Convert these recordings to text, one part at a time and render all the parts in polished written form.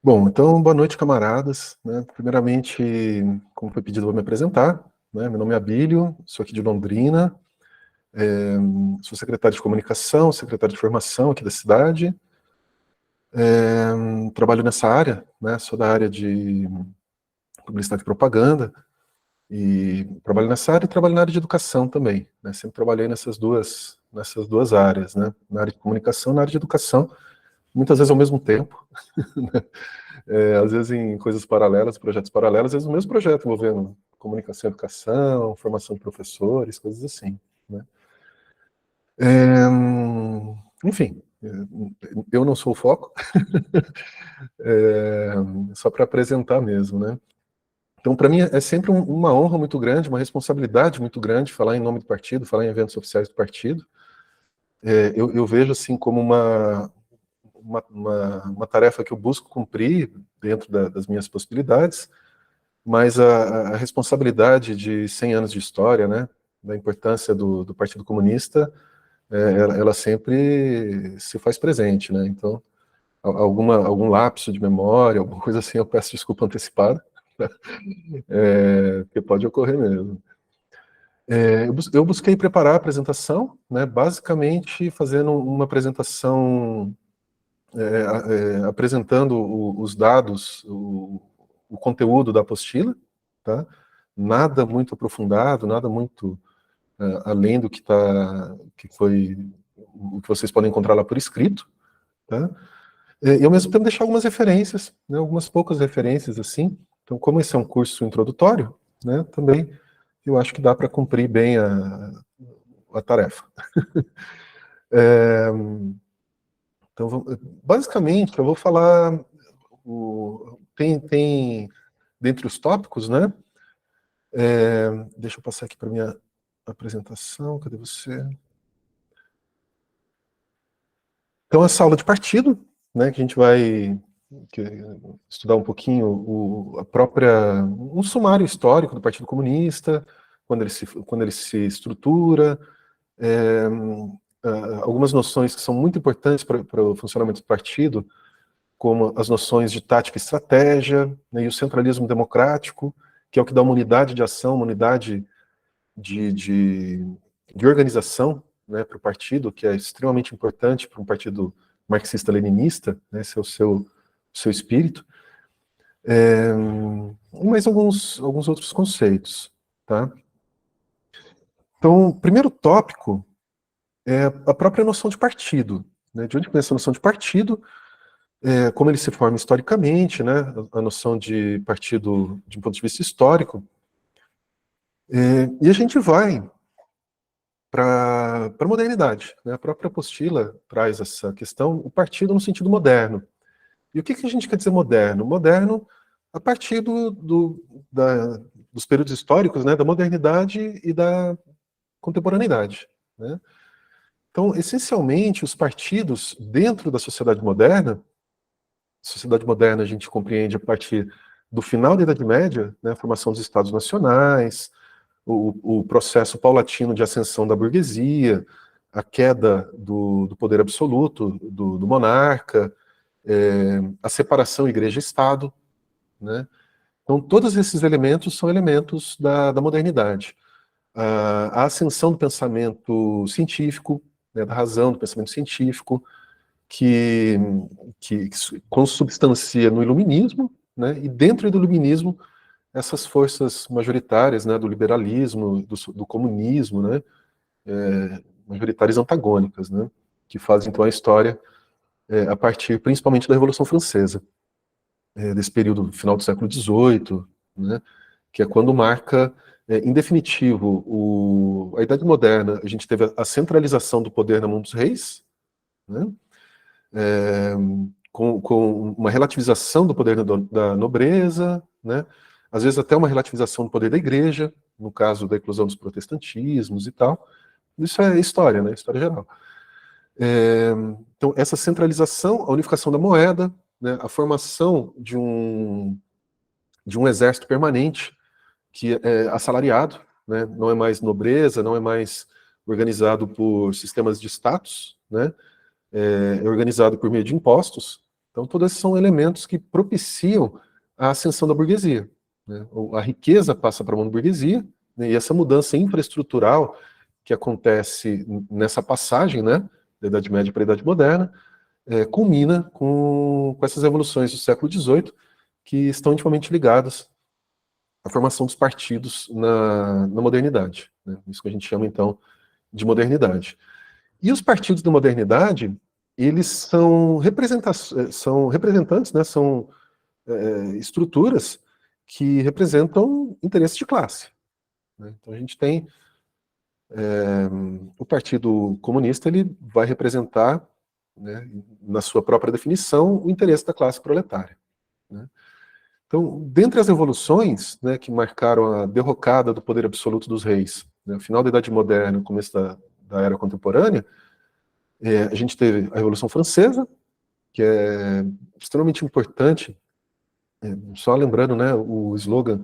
Bom, então, boa noite, camaradas, né? Primeiramente, como foi pedido, vou me apresentar, né? Meu nome é Abílio, sou aqui de Londrina, sou secretário de comunicação, secretário de formação aqui da cidade, trabalho nessa área, né? Sou da área de publicidade e propaganda, e trabalho nessa área e trabalho na área de educação também, né? Sempre trabalhei nessas duas áreas, né? Na área de comunicação, na área de educação, muitas vezes ao mesmo tempo, às vezes em coisas paralelas, projetos paralelos, às vezes o mesmo projeto envolvendo comunicação e educação, formação de professores, coisas assim, né? É, enfim, eu não sou o foco, é, só para apresentar mesmo, né? Então, para mim, é sempre uma honra muito grande, uma responsabilidade muito grande falar em nome do partido, falar em eventos oficiais do partido. Eu vejo assim como uma tarefa que eu busco cumprir dentro das minhas possibilidades, mas a responsabilidade de 100 anos de história, né, da importância do Partido Comunista, ela sempre se faz presente, né? Então, algum lapso de memória, alguma coisa assim, eu peço desculpa antecipada, porque pode ocorrer mesmo. Eu busquei preparar a apresentação, né, basicamente fazendo uma apresentação, apresentando os dados, o conteúdo da apostila, tá? Nada muito aprofundado, nada muito além do que foi o que vocês podem encontrar lá por escrito, tá? E ao mesmo tempo deixar algumas referências, né, algumas poucas referências assim. Então, como esse é um curso introdutório, né, também eu acho que dá para cumprir bem a tarefa. Então, basicamente, eu vou falar tem dentre os tópicos, né? Deixa eu passar aqui para minha apresentação. Cadê você? Então, essa aula de partido, né, que a gente vai estudar um pouquinho um sumário histórico do Partido Comunista, quando ele se estrutura, é, algumas noções que são muito importantes para o funcionamento do partido, como as noções de tática e estratégia, né, e o centralismo democrático, que é o que dá uma unidade de ação, uma unidade de organização, né, para o partido, que é extremamente importante para um partido marxista-leninista, né, esse é o seu espírito, mas alguns outros conceitos, tá? Então, o primeiro tópico é a própria noção de partido, né? De onde vem essa noção de partido, como ele se forma historicamente, né? A noção de partido de um ponto de vista histórico, e a gente vai para a modernidade, né? A própria apostila traz essa questão, o partido no sentido moderno. E o que a gente quer dizer moderno? Moderno a partir dos períodos históricos, né? Da modernidade e da contemporaneidade, né? Então, essencialmente, os partidos dentro da sociedade moderna a gente compreende a partir do final da Idade Média, né? A formação dos Estados Nacionais, o processo paulatino de ascensão da burguesia, a queda do poder absoluto do monarca, a separação igreja-estado, né? Então, todos esses elementos são elementos da modernidade. A ascensão do pensamento científico, né, da razão, do pensamento científico, que, que consubstancia no iluminismo, né, e dentro do iluminismo, essas forças majoritárias, né, do liberalismo, do comunismo, né, majoritárias antagônicas, né, que fazem então a história a partir principalmente da Revolução Francesa, desse período final do século XVIII, né, que é quando marca, em definitivo, a Idade Moderna. A gente teve a centralização do poder na mão dos reis, né, com uma relativização do poder da nobreza, né, às vezes até uma relativização do poder da igreja, no caso da eclosão dos protestantismos e tal. Isso é história, né, história geral. Então, essa centralização, a unificação da moeda, né, a formação de um exército permanente, que é assalariado, né, não é mais nobreza, não é mais organizado por sistemas de status, né, é organizado por meio de impostos, Então, todos esses são elementos que propiciam a ascensão da burguesia, né? A riqueza passa para a mão da burguesia, né? E essa mudança infraestrutural que acontece nessa passagem, né, da Idade Média para a Idade Moderna, culmina com essas revoluções do século XVIII, que estão intimamente ligadas à formação dos partidos na modernidade, né? Isso que a gente chama, então, de modernidade. E os partidos da modernidade, eles são representantes, né, são estruturas que representam interesses de classe, né? Então a gente tem o Partido Comunista, ele vai representar, né, na sua própria definição, o interesse da classe proletária, né? Então, dentre as revoluções, né, que marcaram a derrocada do poder absoluto dos reis, né, final da Idade Moderna, começo da Era Contemporânea, a gente teve a Revolução Francesa, que é extremamente importante, só lembrando, né, o slogan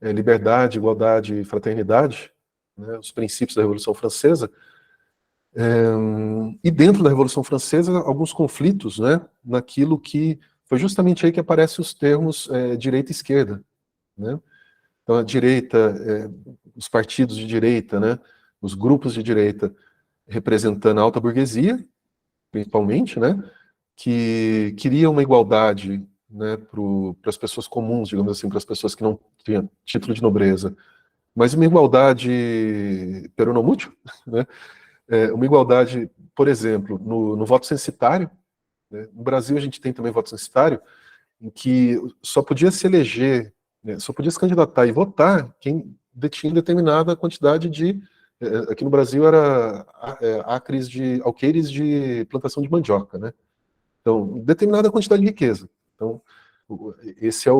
liberdade, igualdade e fraternidade, né, os princípios da Revolução Francesa. E dentro da Revolução Francesa, alguns conflitos, né, naquilo que foi justamente aí que aparecem os termos direita e esquerda, né? Então a direita, os partidos de direita, né, os grupos de direita representando a alta burguesia, principalmente, né, que queria uma igualdade, né, para as pessoas comuns, digamos assim, para as pessoas que não tinham título de nobreza, mas uma igualdade peronomútil, né, uma igualdade, por exemplo, no voto censitário, né. No Brasil a gente tem também voto censitário, em que só podia se eleger, né, só podia se candidatar e votar quem detinha determinada quantidade de, aqui no Brasil era alqueires de plantação de mandioca, né? Então, determinada quantidade de riqueza. Então, esse é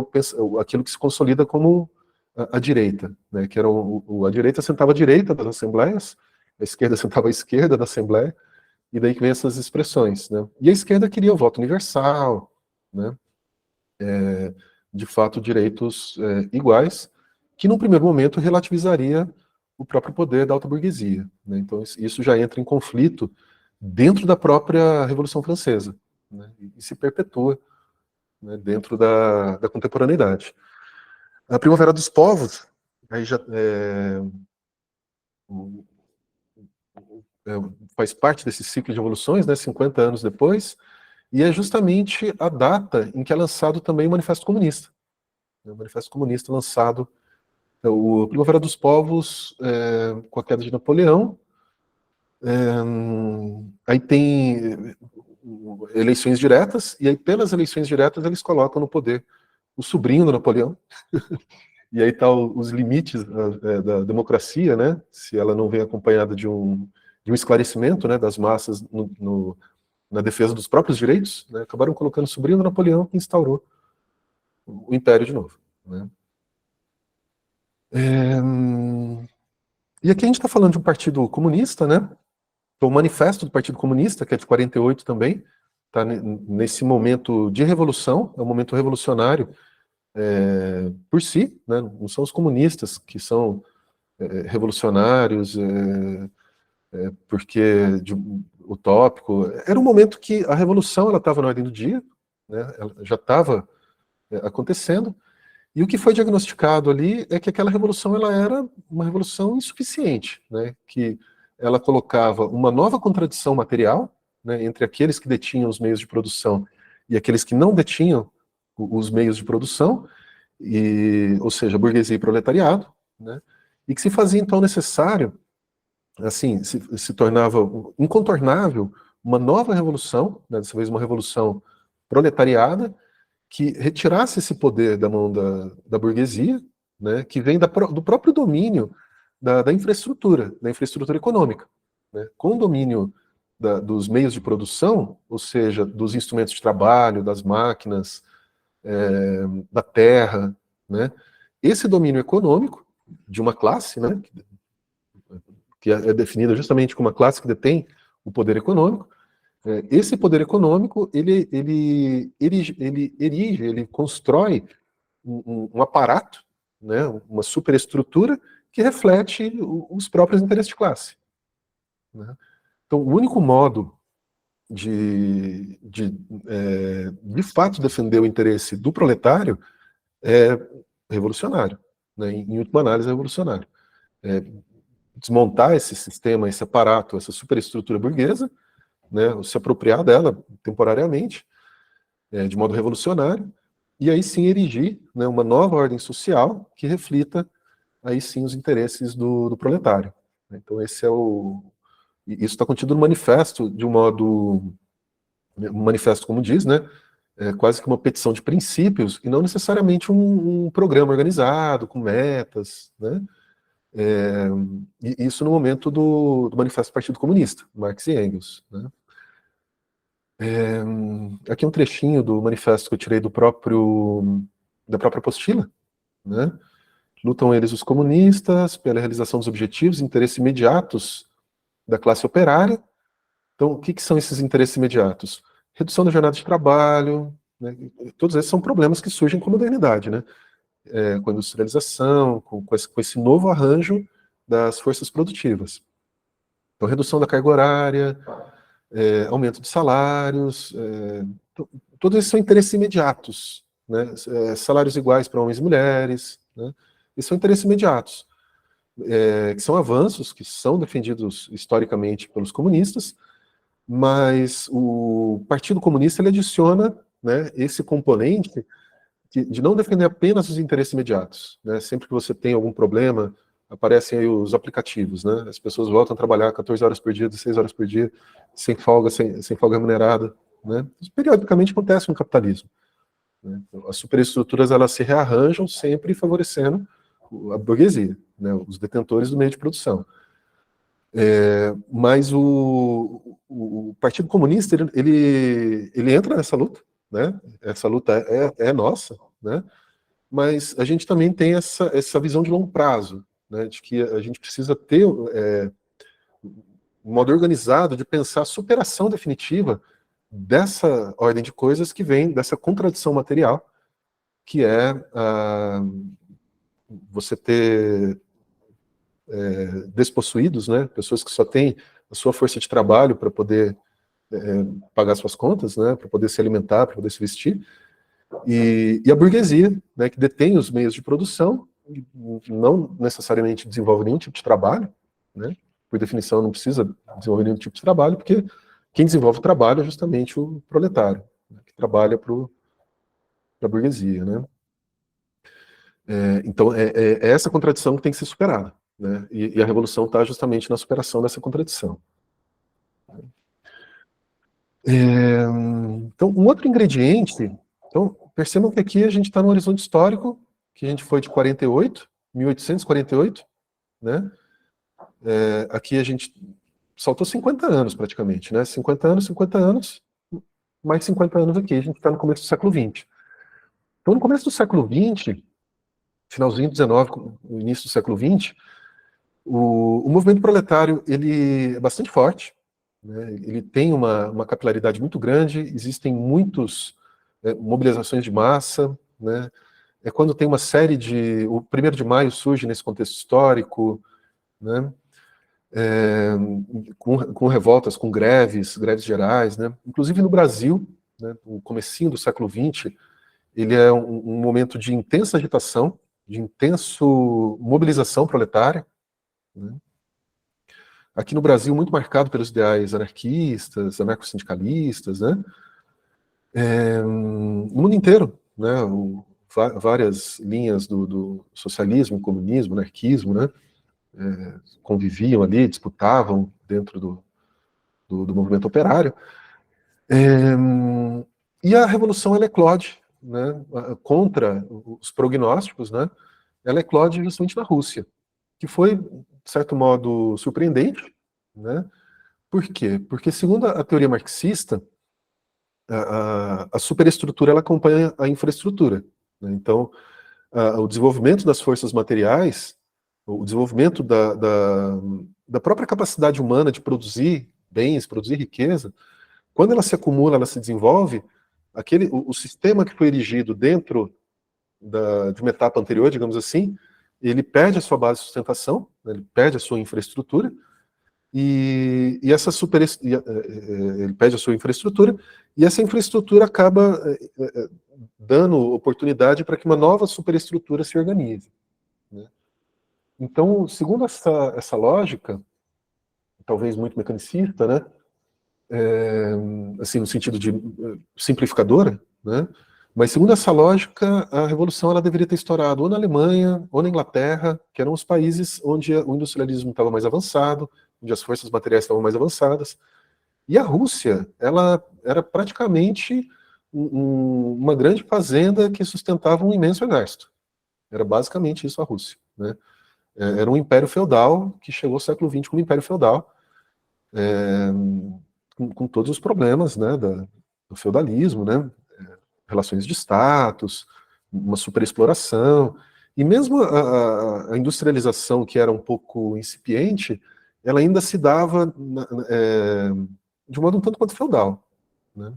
aquilo que se consolida como a direita, né? Que era a direita sentava à direita das assembleias, a esquerda sentava à esquerda da assembleia, e daí que vem essas expressões, né? E a esquerda queria o voto universal, né? De fato, direitos iguais, que num primeiro momento relativizaria o próprio poder da alta burguesia, né? Então, isso já entra em conflito dentro da própria Revolução Francesa, né? E se perpetua, né, dentro da contemporaneidade. A Primavera dos Povos, aí já é, faz parte desse ciclo de evoluções, né, 50 anos depois, e é justamente a data em que é lançado também o Manifesto Comunista. O Manifesto Comunista lançado, o Primavera dos Povos, com a queda de Napoleão, aí tem eleições diretas, e aí pelas eleições diretas eles colocam no poder o sobrinho do Napoleão, e aí tá os limites da democracia, né, se ela não vem acompanhada de um esclarecimento, né, das massas na defesa dos próprios direitos, né, acabaram colocando o sobrinho do Napoleão que instaurou o Império de novo, né. E aqui a gente está falando de um partido comunista, né, o Manifesto do Partido Comunista, que é de 48 também, está nesse momento de revolução, é um momento revolucionário por si, né, não são os comunistas que são revolucionários, porque utópico. Era um momento que a revolução ela estava na ordem do dia, né, ela já estava acontecendo, e o que foi diagnosticado ali é que aquela revolução ela era uma revolução insuficiente, né, que ela colocava uma nova contradição material, né, entre aqueles que detinham os meios de produção e aqueles que não detinham os meios de produção, ou seja, burguesia e proletariado, né, e que se fazia então necessário, assim, se tornava incontornável uma nova revolução, né, dessa vez uma revolução proletariada, que retirasse esse poder da mão da burguesia, né, que vem do próprio domínio da infraestrutura econômica, né, com o domínio dos meios de produção, ou seja, dos instrumentos de trabalho, das máquinas, da terra, né, esse domínio econômico de uma classe, né, que é definida justamente como uma classe que detém o poder econômico. Esse poder econômico, ele constrói um aparato, né, uma superestrutura que reflete os próprios interesses de classe, né? Então, o único modo de fato defender o interesse do proletário é revolucionário, né? Em última análise é revolucionário. Desmontar esse sistema, esse aparato, essa superestrutura burguesa, né? Se apropriar dela temporariamente, de modo revolucionário, e aí sim erigir, né, uma nova ordem social que reflita aí sim os interesses do proletário. Então esse é isso está contido no manifesto de um modo, um manifesto como diz, né, quase que uma petição de princípios e não necessariamente um programa organizado com metas, né? E isso no momento do manifesto do Partido Comunista, Marx e Engels, né? Aqui é um trechinho do manifesto que eu tirei da própria apostila, né? Lutam eles, os comunistas, pela realização dos objetivos e interesses imediatos da classe operária. Então, o que são esses interesses imediatos? Redução da jornada de trabalho, né? Todos esses são problemas que surgem com a modernidade, né? Com a industrialização, com esse novo arranjo das forças produtivas. Então, redução da carga horária, aumento de salários, todos esses são interesses imediatos, né? Salários iguais para homens e mulheres, né? Esses são interesses imediatos, que são avanços que são defendidos historicamente pelos comunistas, mas o Partido Comunista ele adiciona, né, esse componente de não defender apenas os interesses imediatos, né? Sempre que você tem algum problema, aparecem aí os aplicativos, né? As pessoas voltam a trabalhar 14 horas por dia, 16 horas por dia, sem folga, sem folga remunerada, né? Isso periodicamente acontece no capitalismo, né? Então, as superestruturas elas se rearranjam sempre favorecendo a burguesia, né? Os detentores do meio de produção. Mas o Partido Comunista ele entra nessa luta, né? Essa luta é nossa, né? Mas a gente também tem essa visão de longo prazo, né? De que a gente precisa ter um modo organizado de pensar a superação definitiva dessa ordem de coisas que vem dessa contradição material, que é você ter despossuídos, né? Pessoas que só têm a sua força de trabalho para poder pagar suas contas, né? Para poder se alimentar, para poder se vestir, e a burguesia, né? Que detém os meios de produção, não necessariamente desenvolve nenhum tipo de trabalho, né? Por definição não precisa desenvolver nenhum tipo de trabalho, porque quem desenvolve o trabalho é justamente o proletário, né? Que trabalha para a burguesia, né? Então é essa contradição que tem que ser superada, né? E a revolução está justamente na superação dessa contradição. Então, um outro ingrediente, então, percebam que aqui a gente está no horizonte histórico, que a gente foi de 48, 1848, né? Aqui a gente saltou 50 anos praticamente, né? 50 anos, mais 50 anos aqui, a gente está no começo do século XX. Então, no começo do século XX, finalzinho do XIX, no início do século XX, o movimento proletário ele é bastante forte, né? Ele tem uma capilaridade muito grande, existem muitas mobilizações de massa, né? É quando tem uma série de... O 1º de maio surge nesse contexto histórico, né? Com revoltas, com greves gerais, né? Inclusive no Brasil, né? O comecinho do século XX, ele é um momento de intensa agitação, de intenso mobilização proletária, né? Aqui no Brasil, muito marcado pelos ideais anarquistas, anarcossindicalistas, né? No mundo inteiro, né? Várias linhas do socialismo, comunismo, anarquismo, né? Conviviam ali, disputavam dentro do movimento operário. E a revolução ela eclode, né? Contra os prognósticos, né? Ela eclode justamente na Rússia, que foi, de certo modo, surpreendente, né? Por quê? Porque, segundo a teoria marxista, a superestrutura ela acompanha a infraestrutura, né? Então, o desenvolvimento das forças materiais, o desenvolvimento da própria capacidade humana de produzir bens, produzir riqueza, quando ela se acumula, ela se desenvolve, o sistema que foi erigido dentro de uma etapa anterior, digamos assim, ele perde a sua base de sustentação, né? Ele perde a sua infraestrutura, e essa ele pede a sua infraestrutura, e essa infraestrutura acaba dando oportunidade para que uma nova superestrutura se organize, né? Então, segundo essa lógica, talvez muito mecanicista, né? Assim, no sentido de simplificadora, né? Mas segundo essa lógica, a revolução ela deveria ter estourado ou na Alemanha ou na Inglaterra, que eram os países onde o industrialismo estava mais avançado, onde as forças materiais estavam mais avançadas. E a Rússia, ela era praticamente uma grande fazenda que sustentava um imenso exército. Era basicamente isso a Rússia, né? Era um império feudal que chegou ao século XX como império feudal, com todos os problemas, né, do feudalismo, né? Relações de status, uma superexploração, e mesmo a industrialização, que era um pouco incipiente, ela ainda se dava de um modo um tanto quanto feudal, né?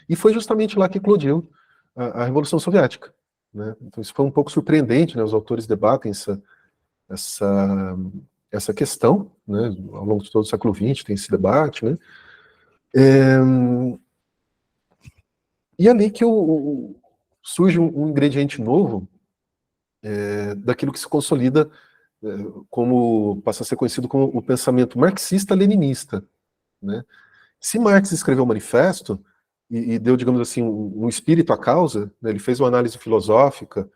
E foi justamente lá que eclodiu a Revolução Soviética, né? Então isso foi um pouco surpreendente, né? Os autores debatem essa, essa questão, né? Ao longo de todo o século XX tem esse debate, né? E ali que surge um ingrediente novo daquilo que se consolida como passa a ser conhecido como o pensamento marxista-leninista, né? Se Marx escreveu o manifesto e deu, digamos assim, um espírito à causa, né? Ele fez uma análise filosófica,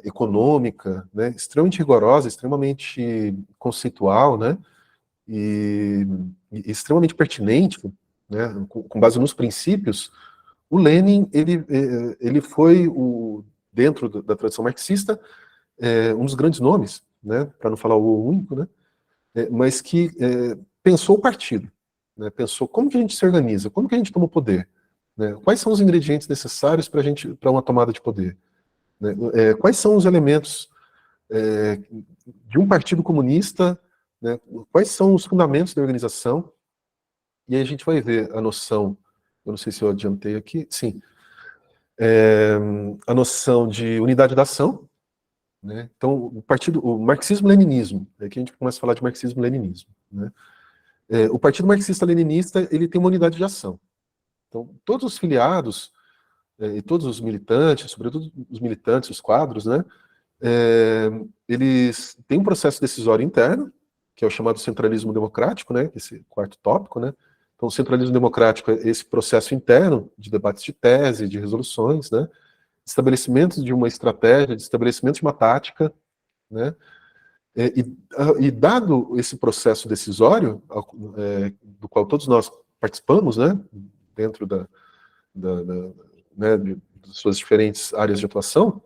econômica, né? Extremamente rigorosa, extremamente conceitual, né? E extremamente pertinente, né? Com base nos princípios. O Lenin, ele foi, dentro da tradição marxista, um dos grandes nomes, né, para não falar o único, né, mas que pensou o partido, né, pensou como que a gente se organiza, como que a gente toma o poder, né, quais são os ingredientes necessários para uma tomada de poder, né, quais são os elementos de um partido comunista, né, quais são os fundamentos da organização, e aí a gente vai ver a noção, eu não sei se eu adiantei aqui, sim, a noção de unidade da ação, né? Então, o marxismo-leninismo, que a gente começa a falar de marxismo-leninismo, né? O partido marxista-leninista, ele tem uma unidade de ação. Então, todos os filiados e todos os militantes, sobretudo os militantes, os quadros, né? Eles têm um processo decisório interno, que é o chamado centralismo democrático, né? Esse quarto tópico, né? Então, o centralismo democrático é esse processo interno de debates de tese, de resoluções, né? Estabelecimento de uma estratégia, de estabelecimento de uma tática, né? E dado esse processo decisório, do qual todos nós participamos, né? Dentro né, de suas diferentes áreas de atuação,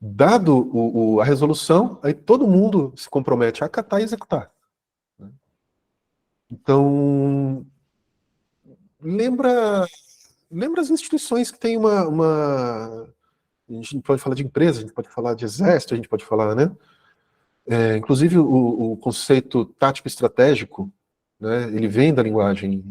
dado a resolução, aí todo mundo se compromete a acatar e executar, né? Então, lembra as instituições que têm a gente pode falar de empresa, a gente pode falar de exército, a gente pode falar, né? Inclusive o conceito tático estratégico, né? Ele vem da linguagem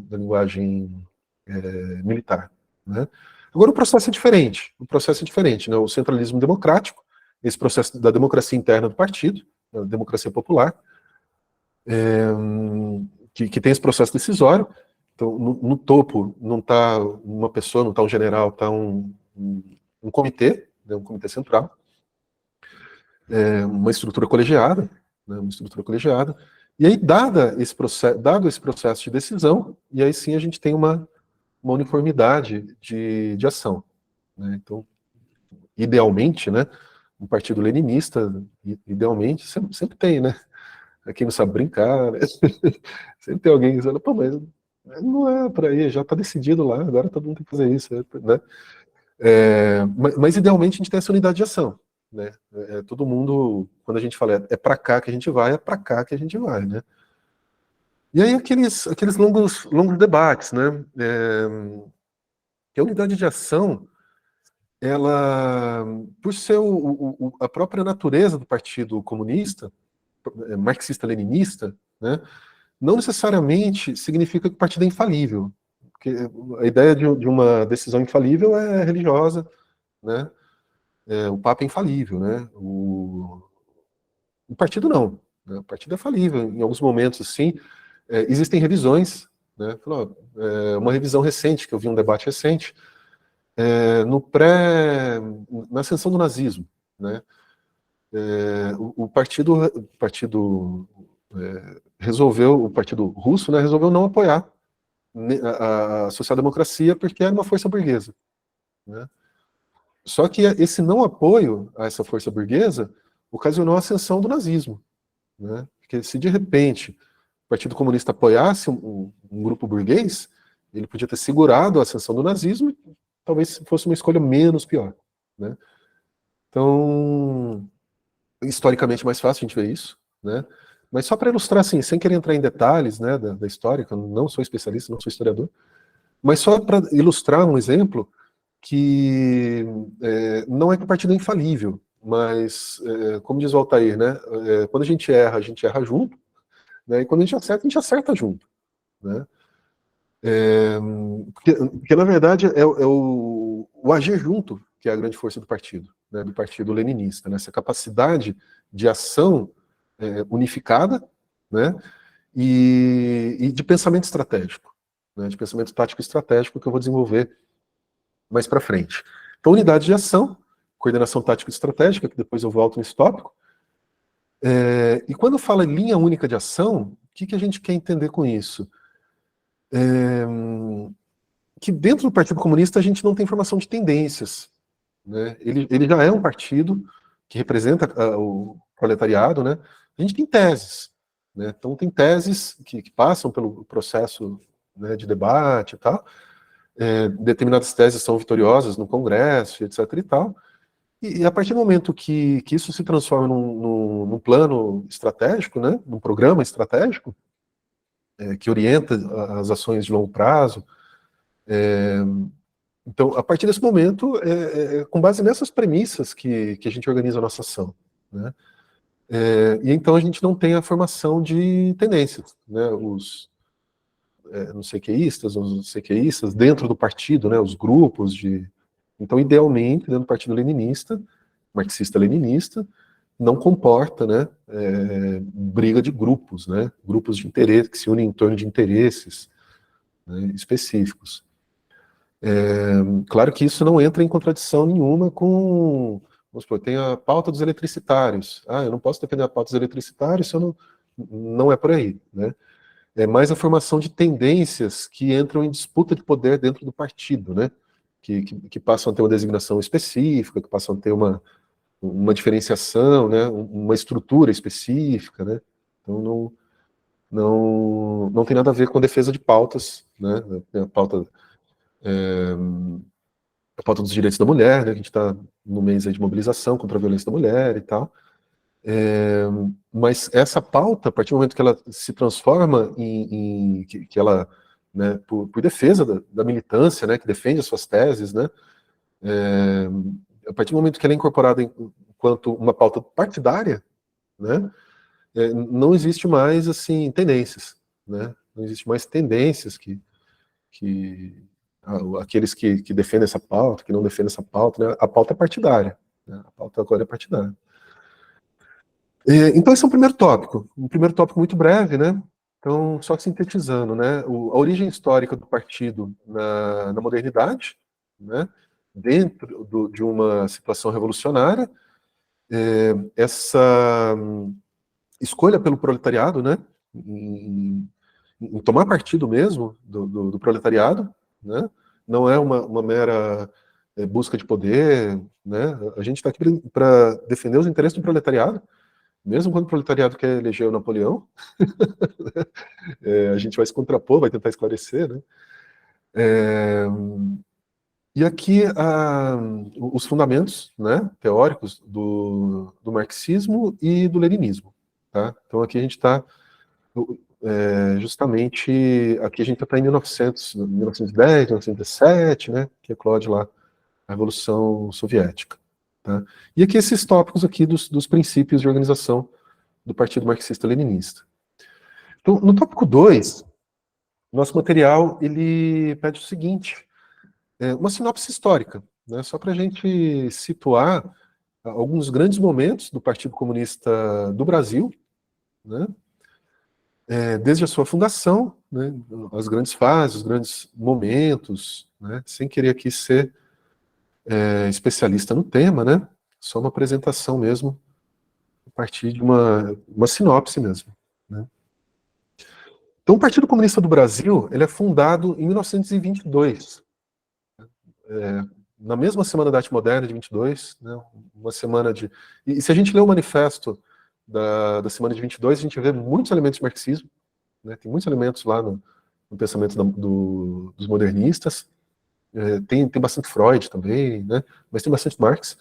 militar, né? Agora o processo é diferente. O processo é diferente, né? O centralismo democrático, esse processo da democracia interna do partido, da democracia popular, que tem esse processo decisório. Então, no topo não está uma pessoa, não está um general, está um comitê, né, um comitê central, uma estrutura colegiada, né, uma estrutura colegiada. E aí, dado esse processo de decisão, e aí sim a gente tem uma uniformidade de ação, né? Então, idealmente, né, um partido leninista, idealmente, sempre tem, né? Quem não sabe brincar, né? Sempre tem alguém dizendo, pô, mas não é para aí, já está decidido lá, agora todo mundo tem que fazer isso, né? Mas idealmente a gente tem essa unidade de ação, né? Todo mundo, quando a gente fala é para cá que a gente vai, é para cá que a gente vai, né? E aí aqueles longos debates, né? Que a unidade de ação, ela, por ser a própria natureza do Partido Comunista, marxista-leninista, né? Não necessariamente significa que o partido é infalível, porque a ideia de uma decisão infalível é religiosa, né? O Papa é infalível, né? O partido não. né? O partido é falível em alguns momentos, assim. Existem revisões, né? Uma revisão recente, que eu vi um debate recente, na ascensão do nazismo, né? O partido resolveu, o partido russo, né, resolveu não apoiar a social-democracia porque era uma força burguesa, né? Só que esse não apoio a essa força burguesa ocasionou a ascensão do nazismo, né? Porque se de repente o Partido Comunista apoiasse um grupo burguês, ele podia ter segurado a ascensão do nazismo e talvez fosse uma escolha menos pior, né? Então, historicamente mais fácil a gente ver isso, né? Mas só para ilustrar, assim, sem querer entrar em detalhes, né, da história, que eu não sou especialista, não sou historiador, mas só para ilustrar um exemplo que não é que o partido é infalível, mas, como diz o Altair, né, quando a gente erra junto, né, e quando a gente acerta junto, né? Porque na verdade, o agir junto que é a grande força do partido, né, do partido leninista, né, essa capacidade de ação unificada, né, e de pensamento estratégico, né, de pensamento tático estratégico que eu vou desenvolver mais para frente. Então, unidade de ação, coordenação tática estratégica, que depois eu volto nesse tópico. E quando fala em linha única de ação, o que a gente quer entender com isso? Que dentro do Partido Comunista a gente não tem formação de tendências, né? Ele já é um partido que representa o proletariado, né? A gente tem teses, né? Então tem teses que passam pelo processo, né, de debate e tal. Determinadas teses são vitoriosas no Congresso, etc. e tal. E a partir do momento que isso se transforma num plano estratégico, né, num programa estratégico, que orienta as ações de longo prazo, então, a partir desse momento, com base nessas premissas que a gente organiza a nossa ação, né? E então a gente não tem a formação de tendências, né? Os não sequeístas, os sequeístas dentro do partido, né? Os grupos de... Então, idealmente, dentro do partido leninista, marxista-leninista, não comporta, né, briga de grupos, né? Grupos de interesse, que se unem em torno de interesses, né, específicos. Claro que isso não entra em contradição nenhuma com, vamos supor, tem a pauta dos eletricitários. Eu não posso defender a pauta dos eletricitários se eu não é por aí, né? É mais a formação de tendências que entram em disputa de poder dentro do partido, né? Que passam a ter uma designação específica, que passam a ter uma diferenciação, né? Uma estrutura específica, né? Então não tem nada a ver com defesa de pautas, né? A pauta dos direitos da mulher, né, que a gente está no mês aí de mobilização contra a violência da mulher e tal. Mas essa pauta, a partir do momento que ela se transforma que ela, né, por defesa da militância, né, que defende as suas teses, né, a partir do momento que ela é incorporada enquanto uma pauta partidária, né, não existe mais assim tendências, né, não existe mais tendências que aqueles que defendem essa pauta, que não defendem essa pauta, né? A pauta é partidária, né? A pauta agora é partidária. Então esse é um primeiro tópico muito breve, né? Então, só sintetizando, né? A origem histórica do partido na modernidade, né? Dentro de uma situação revolucionária, essa escolha pelo proletariado, né? Em tomar partido mesmo do proletariado, né? Não é uma mera busca de poder, né? A gente está aqui para defender os interesses do proletariado, mesmo quando o proletariado quer eleger o Napoleão, a gente vai se contrapor, vai tentar esclarecer, né? E aqui os fundamentos, né, teóricos do marxismo e do leninismo, tá? Então aqui a gente está justamente, aqui a gente está em 1910, 1917, né, que eclode lá a Revolução Soviética. Tá? E aqui esses tópicos aqui dos princípios de organização do Partido Marxista-Leninista. Então, no tópico 2, nosso material ele pede o seguinte, uma sinopse histórica, né, só para a gente situar alguns grandes momentos do Partido Comunista do Brasil, né? Desde a sua fundação, né, as grandes fases, os grandes momentos, né, sem querer aqui ser especialista no tema, né, só uma apresentação mesmo, a partir de uma sinopse mesmo, né. Então, o Partido Comunista do Brasil, ele é fundado em 1922, na mesma Semana da Arte Moderna de 22, né, uma semana de... E se a gente lê o manifesto da Semana de 22, a gente vê muitos elementos de marxismo, né, tem muitos elementos lá no pensamento dos modernistas, tem bastante Freud também, né, mas tem bastante Marx.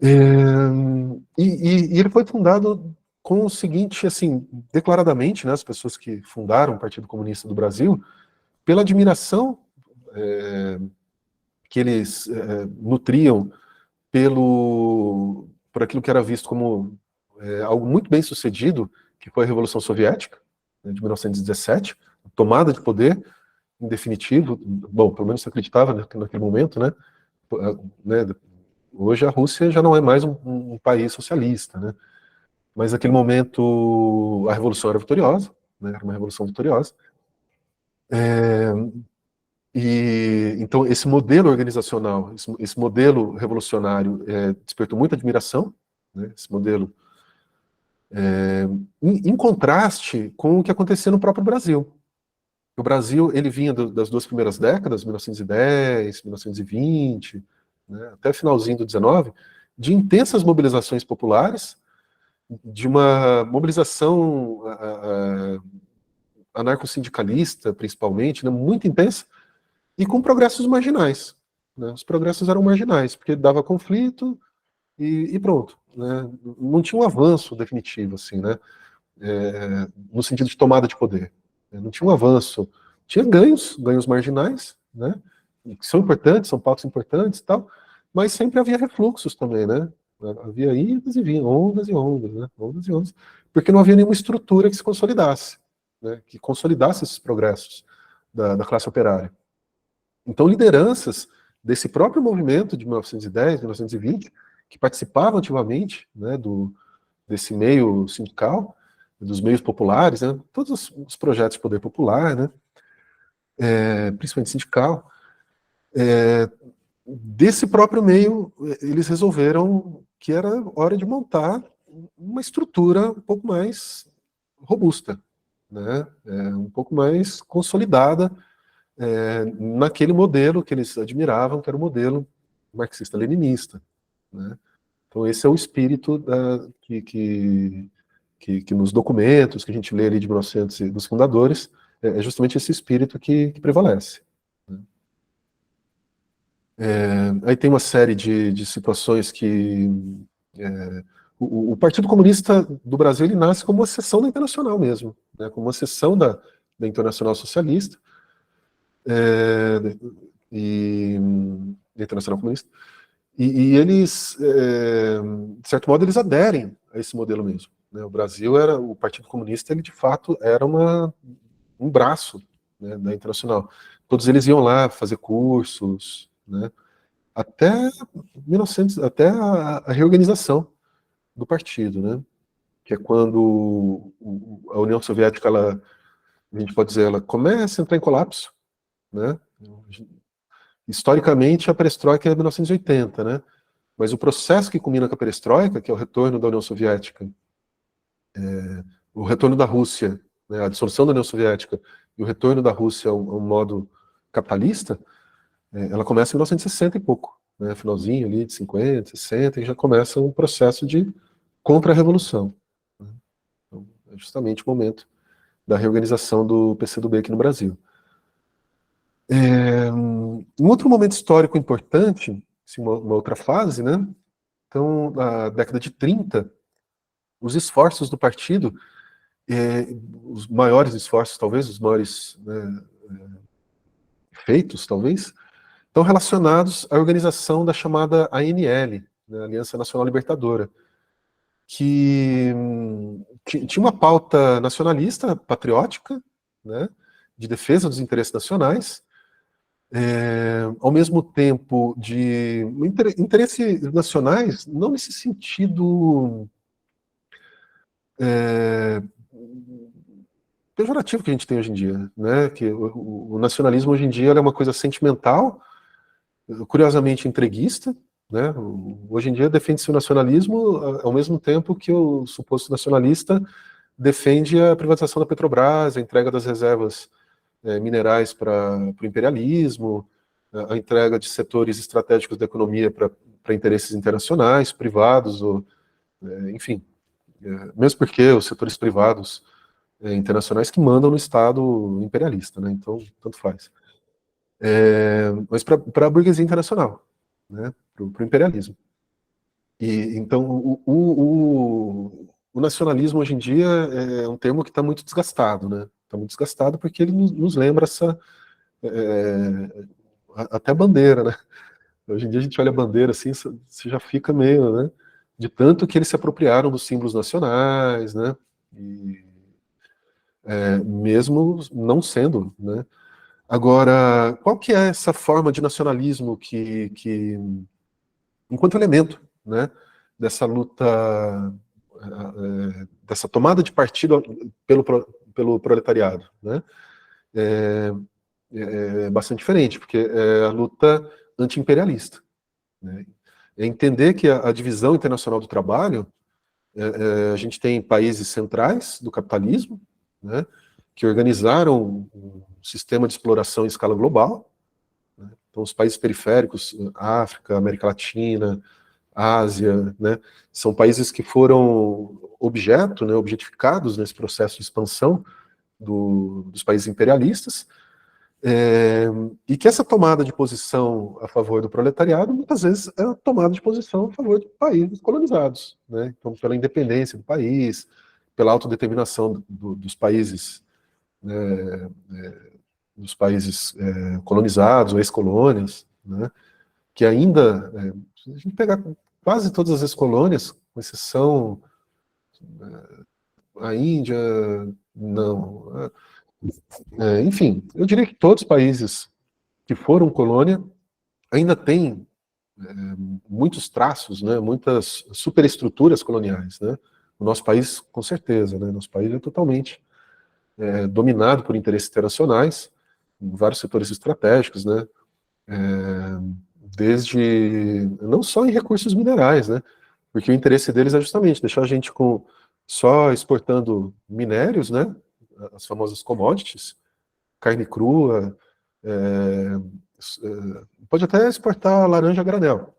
E ele foi fundado com o seguinte, assim, declaradamente, né, as pessoas que fundaram o Partido Comunista do Brasil, pela admiração que eles nutriam por aquilo que era visto como algo muito bem sucedido, que foi a Revolução Soviética, né, de 1917, a tomada de poder, em definitivo, bom, pelo menos se acreditava naquele momento, né, hoje a Rússia já não é mais um país socialista, né, mas naquele momento a Revolução era vitoriosa, né, era uma revolução vitoriosa, então esse modelo organizacional, esse modelo revolucionário despertou muita admiração, né, esse modelo em contraste com o que acontecia no próprio Brasil. O Brasil, ele vinha das duas primeiras décadas, 1910, 1920, né, até finalzinho do 19, de intensas mobilizações populares, de uma mobilização anarcossindicalista, principalmente, né, muito intensa, e com progressos marginais, né. Os progressos eram marginais, porque dava conflito e pronto, né. Não tinha um avanço definitivo, assim, né, no sentido de tomada de poder. Não tinha um avanço. Tinha ganhos marginais, né, que são importantes, são pautas importantes e tal, mas sempre havia refluxos também, né? Havia idas e vindas, ondas e ondas, né? Ondas e ondas, porque não havia nenhuma estrutura que se consolidasse, né, que consolidasse esses progressos da classe operária. Então, lideranças desse próprio movimento de 1910, 1920, que participavam ativamente, né, desse meio sindical, dos meios populares, né, todos os projetos de poder popular, né, principalmente sindical, desse próprio meio, eles resolveram que era hora de montar uma estrutura um pouco mais robusta, né, um pouco mais consolidada, naquele modelo que eles admiravam, que era o modelo marxista-leninista, né. Então esse é o espírito que nos documentos que a gente lê ali de 1900 dos fundadores, é justamente esse espírito que prevalece, né. Aí tem uma série de situações que o Partido Comunista do Brasil ele nasce como uma seção da Internacional mesmo, né, como uma seção da Internacional Socialista, e da Internacional Comunista, e eles, de certo modo, eles aderem a esse modelo mesmo, né. O Partido Comunista, ele de fato era um braço, né, da Internacional. Todos eles iam lá fazer cursos, né, até 1900, até a reorganização do partido, né, que é quando a União Soviética, a gente pode dizer, ela começa a entrar em colapso, né. Historicamente, a perestroika é 1980, né, mas o processo que culmina com a perestroika, que é o retorno da União Soviética, o retorno da Rússia, né, a dissolução da União Soviética e o retorno da Rússia a um modo capitalista, ela começa em 1960 e pouco, né, finalzinho ali de 50, 60, e já começa um processo de contra-revolução, né. Então, é justamente o momento da reorganização do PCdoB aqui no Brasil. Um outro momento histórico importante, assim, uma outra fase, né, então, na década de 30, os esforços do partido, os maiores esforços, talvez, os maiores, né, feitos, talvez, estão relacionados à organização da chamada ANL, né, Aliança Nacional Libertadora, que tinha uma pauta nacionalista, patriótica, né, de defesa dos interesses nacionais, ao mesmo tempo de interesses nacionais, não nesse sentido é, pejorativo que a gente tem hoje em dia, né? Que o nacionalismo hoje em dia é uma coisa sentimental, curiosamente entreguista, né? Hoje em dia defende-se o nacionalismo ao mesmo tempo que o suposto nacionalista defende a privatização da Petrobras, a entrega das reservas minerais para o imperialismo, a entrega de setores estratégicos da economia para interesses internacionais, privados, ou, enfim. Mesmo porque os setores privados internacionais que mandam no Estado imperialista, né? Então, tanto faz. Mas para a burguesia internacional, né? Para o imperialismo. E, então, o nacionalismo hoje em dia é um termo que está muito desgastado, né? Está muito desgastado porque ele nos lembra essa. Até a bandeira, né? Hoje em dia a gente olha a bandeira assim, você já fica meio, né? De tanto que eles se apropriaram dos símbolos nacionais, né? E, mesmo não sendo, né? Agora, qual que é essa forma de nacionalismo enquanto elemento, né? Dessa luta, dessa tomada de partido pelo proletariado, né? É, é bastante diferente, porque é a luta anti-imperialista, né? É entender que a divisão internacional do trabalho, a gente tem países centrais do capitalismo, né, que organizaram um sistema de exploração em escala global. Né? Então, os países periféricos, África, América Latina, Ásia, né, são países que foram objeto, né, objetificados nesse processo de expansão dos países imperialistas, e que essa tomada de posição a favor do proletariado, muitas vezes, é a tomada de posição a favor de países colonizados, né? Então, pela independência do país, pela autodeterminação dos países, né, colonizados ou ex-colônias, né? Que ainda, se a gente pegar quase todas as ex-colônias, com exceção a Índia, não. Enfim, eu diria que todos os países que foram colônia ainda têm muitos traços, né, muitas superestruturas coloniais, né? O nosso país, com certeza, né? Nosso país é totalmente dominado por interesses internacionais, em vários setores estratégicos, né? Desde não só em recursos minerais, né? Porque o interesse deles é justamente deixar a gente com só exportando minérios, né? As famosas commodities, carne crua, pode até exportar laranja a granel,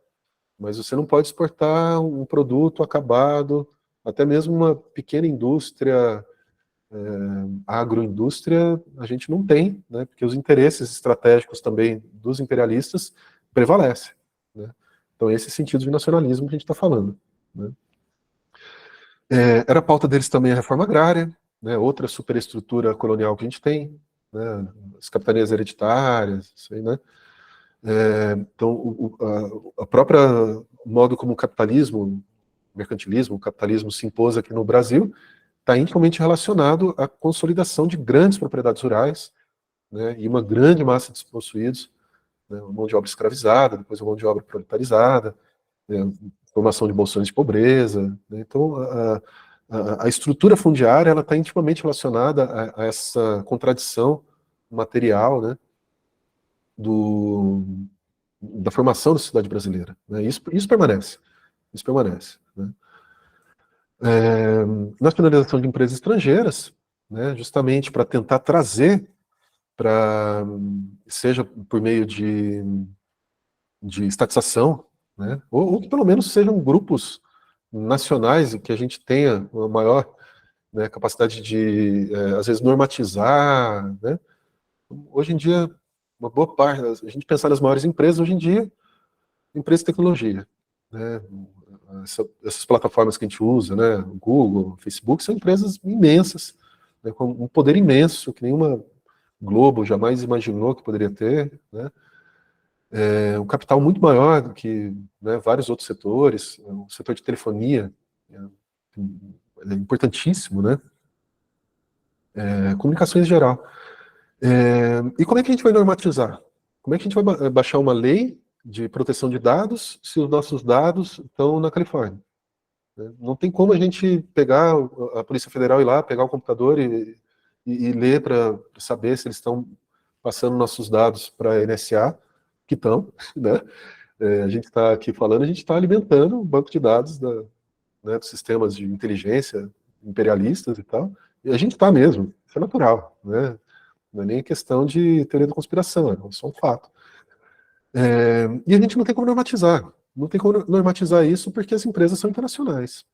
mas você não pode exportar um produto acabado, até mesmo uma pequena indústria, agroindústria, a gente não tem, né, porque os interesses estratégicos também dos imperialistas prevalecem. Né? Então, esse sentido de nacionalismo que a gente está falando. Né? Era a pauta deles também a reforma agrária, né, outra superestrutura colonial que a gente tem, né, as capitanias hereditárias, isso aí, né? Então, a própria modo como o capitalismo, mercantilismo, o capitalismo se impôs aqui no Brasil, está intimamente relacionado à consolidação de grandes propriedades rurais, né, e uma grande massa de despossuídos, né, uma mão de obra escravizada, depois uma mão de obra proletarizada, né, formação de bolsões de pobreza. Né, então, a estrutura fundiária ela está intimamente relacionada a essa contradição material, né, do, da formação da sociedade brasileira. Né? Isso permanece. Isso permanece. Né? Nacionalização de empresas estrangeiras, né, justamente para tentar trazer seja por meio de estatização, né, ou que pelo menos sejam grupos nacionais e que a gente tenha uma maior, né, capacidade de, às vezes, normatizar. Né? Hoje em dia, uma boa parte, a gente pensar nas maiores empresas, hoje em dia, empresas de tecnologia. Né? Essas plataformas que a gente usa, né? O Google, o Facebook, são empresas imensas, né? Com um poder imenso, que nenhuma Globo jamais imaginou que poderia ter, né? Um capital muito maior do que, né, vários outros setores. O setor de telefonia é importantíssimo, né? Comunicações em geral. E como é que a gente vai normatizar? Como é que a gente vai baixar uma lei de proteção de dados se os nossos dados estão na Califórnia? né? Não tem como a gente pegar a Polícia Federal ir lá, pegar o computador e ler para saber se eles estão passando nossos dados para a NSA, que estão, né? A gente está aqui falando, a gente está alimentando o banco de dados né, dos sistemas de inteligência imperialistas e tal, e a gente está mesmo, isso é natural, né? Não é nem questão de teoria da conspiração, é só um fato. E a gente não tem como normatizar. Não tem como normatizar isso porque as empresas são internacionais,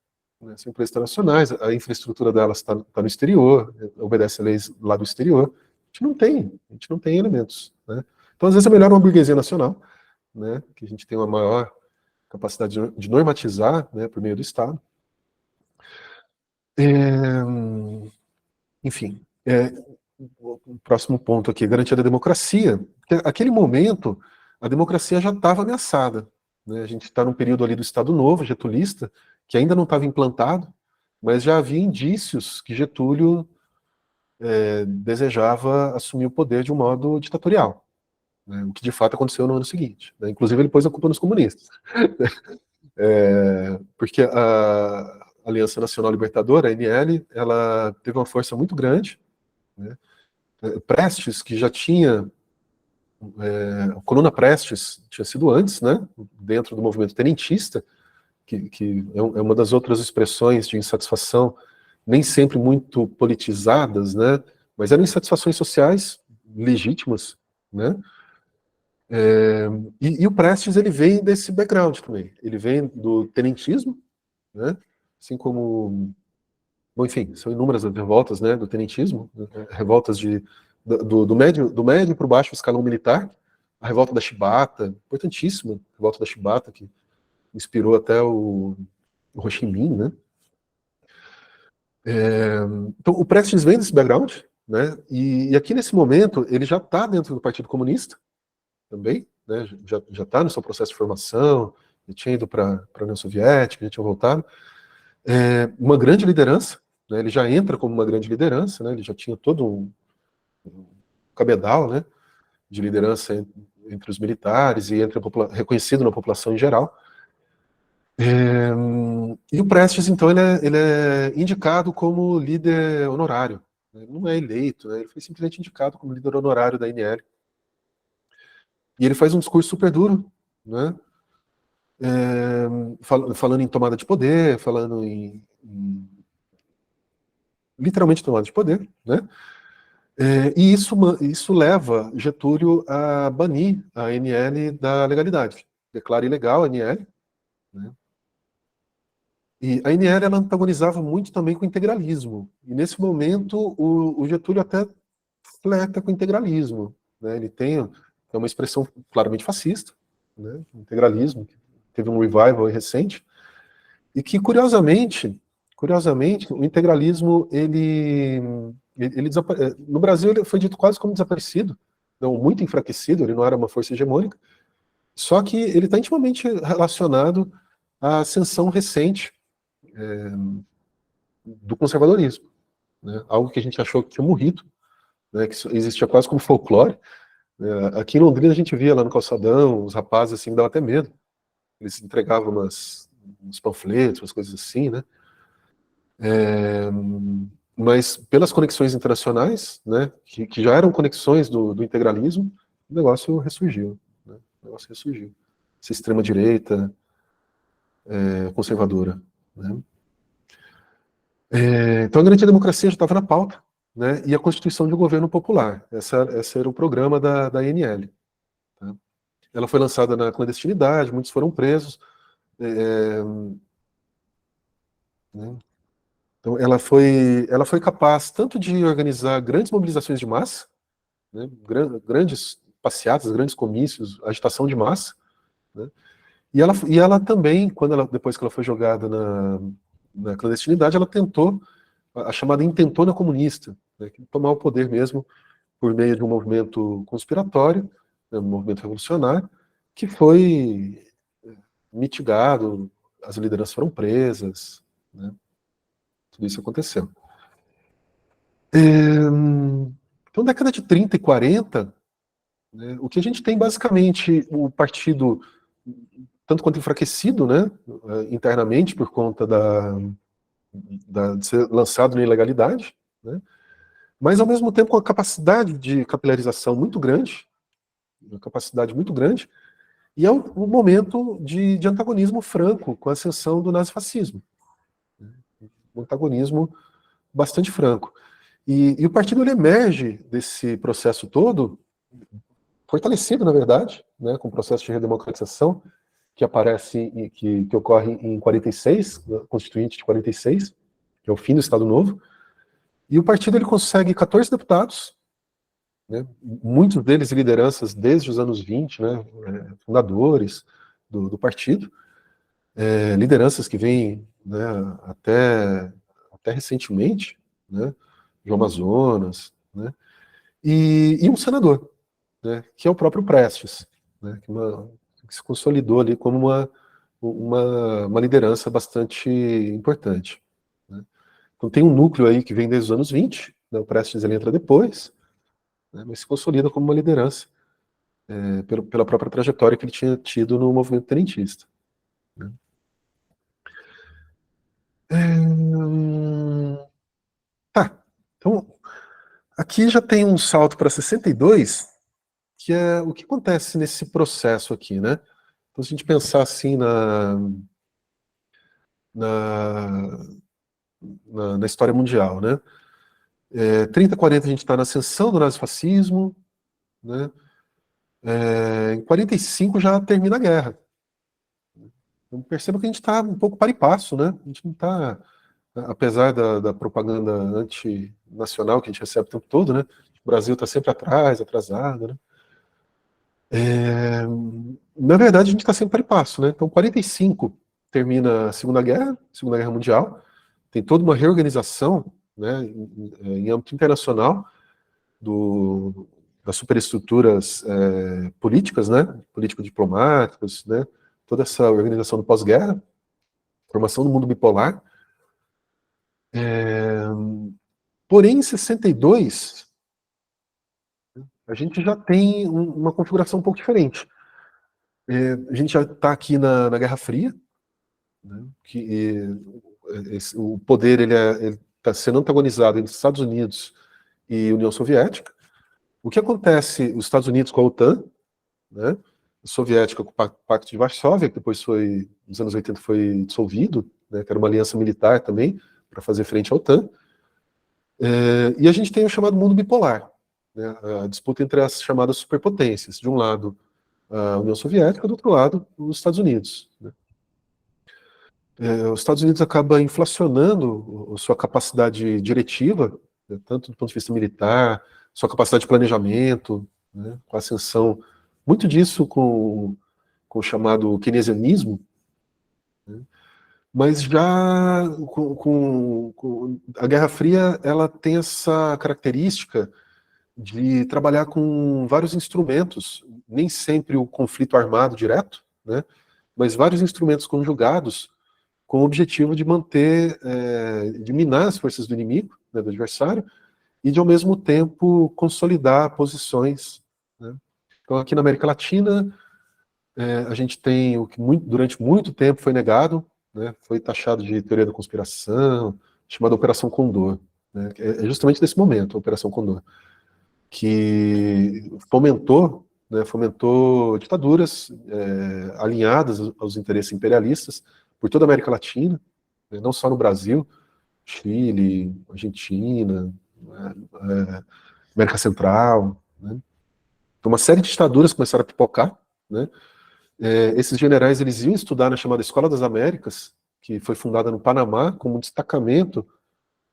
né? São empresas internacionais, a infraestrutura delas está no exterior, obedece a leis lá do exterior. A gente não tem elementos, né? Então, às vezes, é melhor uma burguesia nacional, né? Que a gente tem uma maior capacidade de normatizar, né, por meio do Estado. Enfim, o próximo ponto aqui, garantia da democracia. Aquele momento, a democracia já estava ameaçada, né? A gente está num período ali do Estado Novo, getulista, que ainda não estava implantado, mas já havia indícios que Getúlio desejava assumir o poder de um modo ditatorial, né? O que de fato aconteceu no ano seguinte, né? Inclusive ele pôs a culpa nos comunistas. Porque a Aliança Nacional Libertadora, a ANL, ela teve uma força muito grande, né? Prestes, que já tinha a Coluna Prestes tinha sido antes, né, dentro do movimento tenentista, que é uma das outras expressões de insatisfação, nem sempre muito politizadas, né, mas eram insatisfações sociais legítimas, né, e o Prestes, ele vem desse background também, ele vem do tenentismo, né, assim como, bom, enfim, são inúmeras as revoltas, né, do tenentismo, revoltas do médio para o baixo escalão militar, a revolta da Chibata, importantíssima, a revolta da Chibata, que inspirou até o Ho Chi Minh, né? Então, o Prestes vem desse background, né? E aqui nesse momento, ele já está dentro do Partido Comunista, também, né? Já está no seu processo de formação, ele tinha ido para a União Soviética, já tinha voltado. Uma grande liderança, né? Ele já entra como uma grande liderança, né? Ele já tinha todo um cabedal, né, de liderança entre os militares e reconhecido na população em geral. E o Prestes, então, ele é indicado como líder honorário, né? Ele não é eleito, né? Ele foi simplesmente indicado como líder honorário da INL. E ele faz um discurso super duro, né? Falando em tomada de poder, falando literalmente tomada de poder, né? E isso leva Getúlio a banir a ANL da legalidade. Declara ilegal a ANL, né? E a ANL ela antagonizava muito também com o integralismo. E nesse momento o Getúlio até flerta com o integralismo, né? Ele tem uma expressão claramente fascista, né? O integralismo, que teve um revival recente, e que curiosamente, o integralismo no Brasil ele foi dito quase como desaparecido, não, muito enfraquecido, ele não era uma força hegemônica, só que ele está intimamente relacionado à ascensão recente do conservadorismo, né? Algo que a gente achou que tinha morrido, né? Que existia quase como folclore. Aqui em Londrina a gente via lá no calçadão, os rapazes assim, dava até medo. Eles entregavam uns panfletos, umas coisas assim, né? Mas pelas conexões internacionais, né, que já eram conexões do integralismo, o negócio ressurgiu, né? O negócio ressurgiu. Essa extrema-direita conservadora, né? Então a garantia da democracia já estava na pauta, né? E a constituição de um governo popular. Esse era o programa da ANL. Tá? Ela foi lançada na clandestinidade, muitos foram presos. Né? Então ela foi capaz tanto de organizar grandes mobilizações de massa, né? Grandes passeatas, grandes comícios, agitação de massa, né? E ela também, depois que ela foi jogada na clandestinidade, ela tentou a chamada intentona comunista, né, que tomar o poder mesmo por meio de um movimento conspiratório, né, um movimento revolucionário, que foi mitigado, as lideranças foram presas, né, tudo isso aconteceu. Então, década de 30 e 40, né, o que a gente tem basicamente o partido, tanto quanto enfraquecido, né, internamente, por conta de ser lançado na ilegalidade, né, mas, ao mesmo tempo, com a capacidade de capilarização muito grande, uma capacidade muito grande, e é um momento de antagonismo franco com a ascensão do nazifascismo. Um antagonismo bastante franco. E o partido ele emerge desse processo todo, fortalecido, na verdade, né, com o processo de redemocratização, que aparece, que ocorre em 46, Constituinte de 46, que é o fim do Estado Novo, e o partido ele consegue 14 deputados, né, muitos deles lideranças desde os anos 20, né, fundadores do partido, lideranças que vêm, né, até recentemente, né, João Amazonas, né, e um senador, né, que é o próprio Prestes, né, que se consolidou ali como uma liderança bastante importante, né. Então tem um núcleo aí que vem desde os anos 20, né, o Prestes ele entra depois, né, mas se consolida como uma liderança pela própria trajetória que ele tinha tido no movimento tenentista, né. Tá, então aqui já tem um salto para 62, que é o que acontece nesse processo aqui, né? Então, se a gente pensar assim na, na história mundial, né? 30, 40 a gente está na ascensão do nazifascismo, né? Em 45 já termina a guerra. Então, perceba que a gente está um pouco para e passo, né? A gente não está, apesar da propaganda antinacional que a gente recebe o tempo todo, né? O Brasil está sempre atrás, atrasado, né? Na verdade, a gente está sempre para e passo, né? Então, 45 termina a Segunda Guerra Mundial, tem toda uma reorganização, né, em âmbito internacional das superestruturas políticas, né, político-diplomáticas, né, toda essa organização do pós-guerra, formação do mundo bipolar. Porém, em 62, a gente já tem uma configuração um pouco diferente. A gente já está aqui na Guerra Fria, né, o poder ele está sendo antagonizado entre Estados Unidos e União Soviética. O que acontece, os Estados Unidos com a OTAN, né, a soviética com o Pacto de Varsóvia, que depois nos anos 80 foi dissolvido, né, que era uma aliança militar também, para fazer frente à OTAN. E a gente tem o chamado mundo bipolar, né, a disputa entre as chamadas superpotências. De um lado, a União Soviética, do outro lado, os Estados Unidos, né. Os Estados Unidos acaba inflacionando sua capacidade diretiva, né, tanto do ponto de vista militar, sua capacidade de planejamento, né, com a ascensão, muito disso com o chamado keynesianismo, né, mas já com a Guerra Fria, ela tem essa característica de trabalhar com vários instrumentos, nem sempre o conflito armado direto, né, mas vários instrumentos conjugados com o objetivo de de minar as forças do inimigo, né, do adversário, e de, ao mesmo tempo, consolidar posições, né. Então, aqui na América Latina, a gente tem o que durante muito tempo foi negado, né, foi taxado de teoria da conspiração, chamada Operação Condor, né, que é justamente desse momento, a Operação Condor, que fomentou ditaduras alinhadas aos interesses imperialistas por toda a América Latina, né, não só no Brasil, Chile, Argentina, América Central, né. Então, uma série de ditaduras começaram a pipocar, né. Esses generais eles iam estudar na chamada Escola das Américas, que foi fundada no Panamá como um destacamento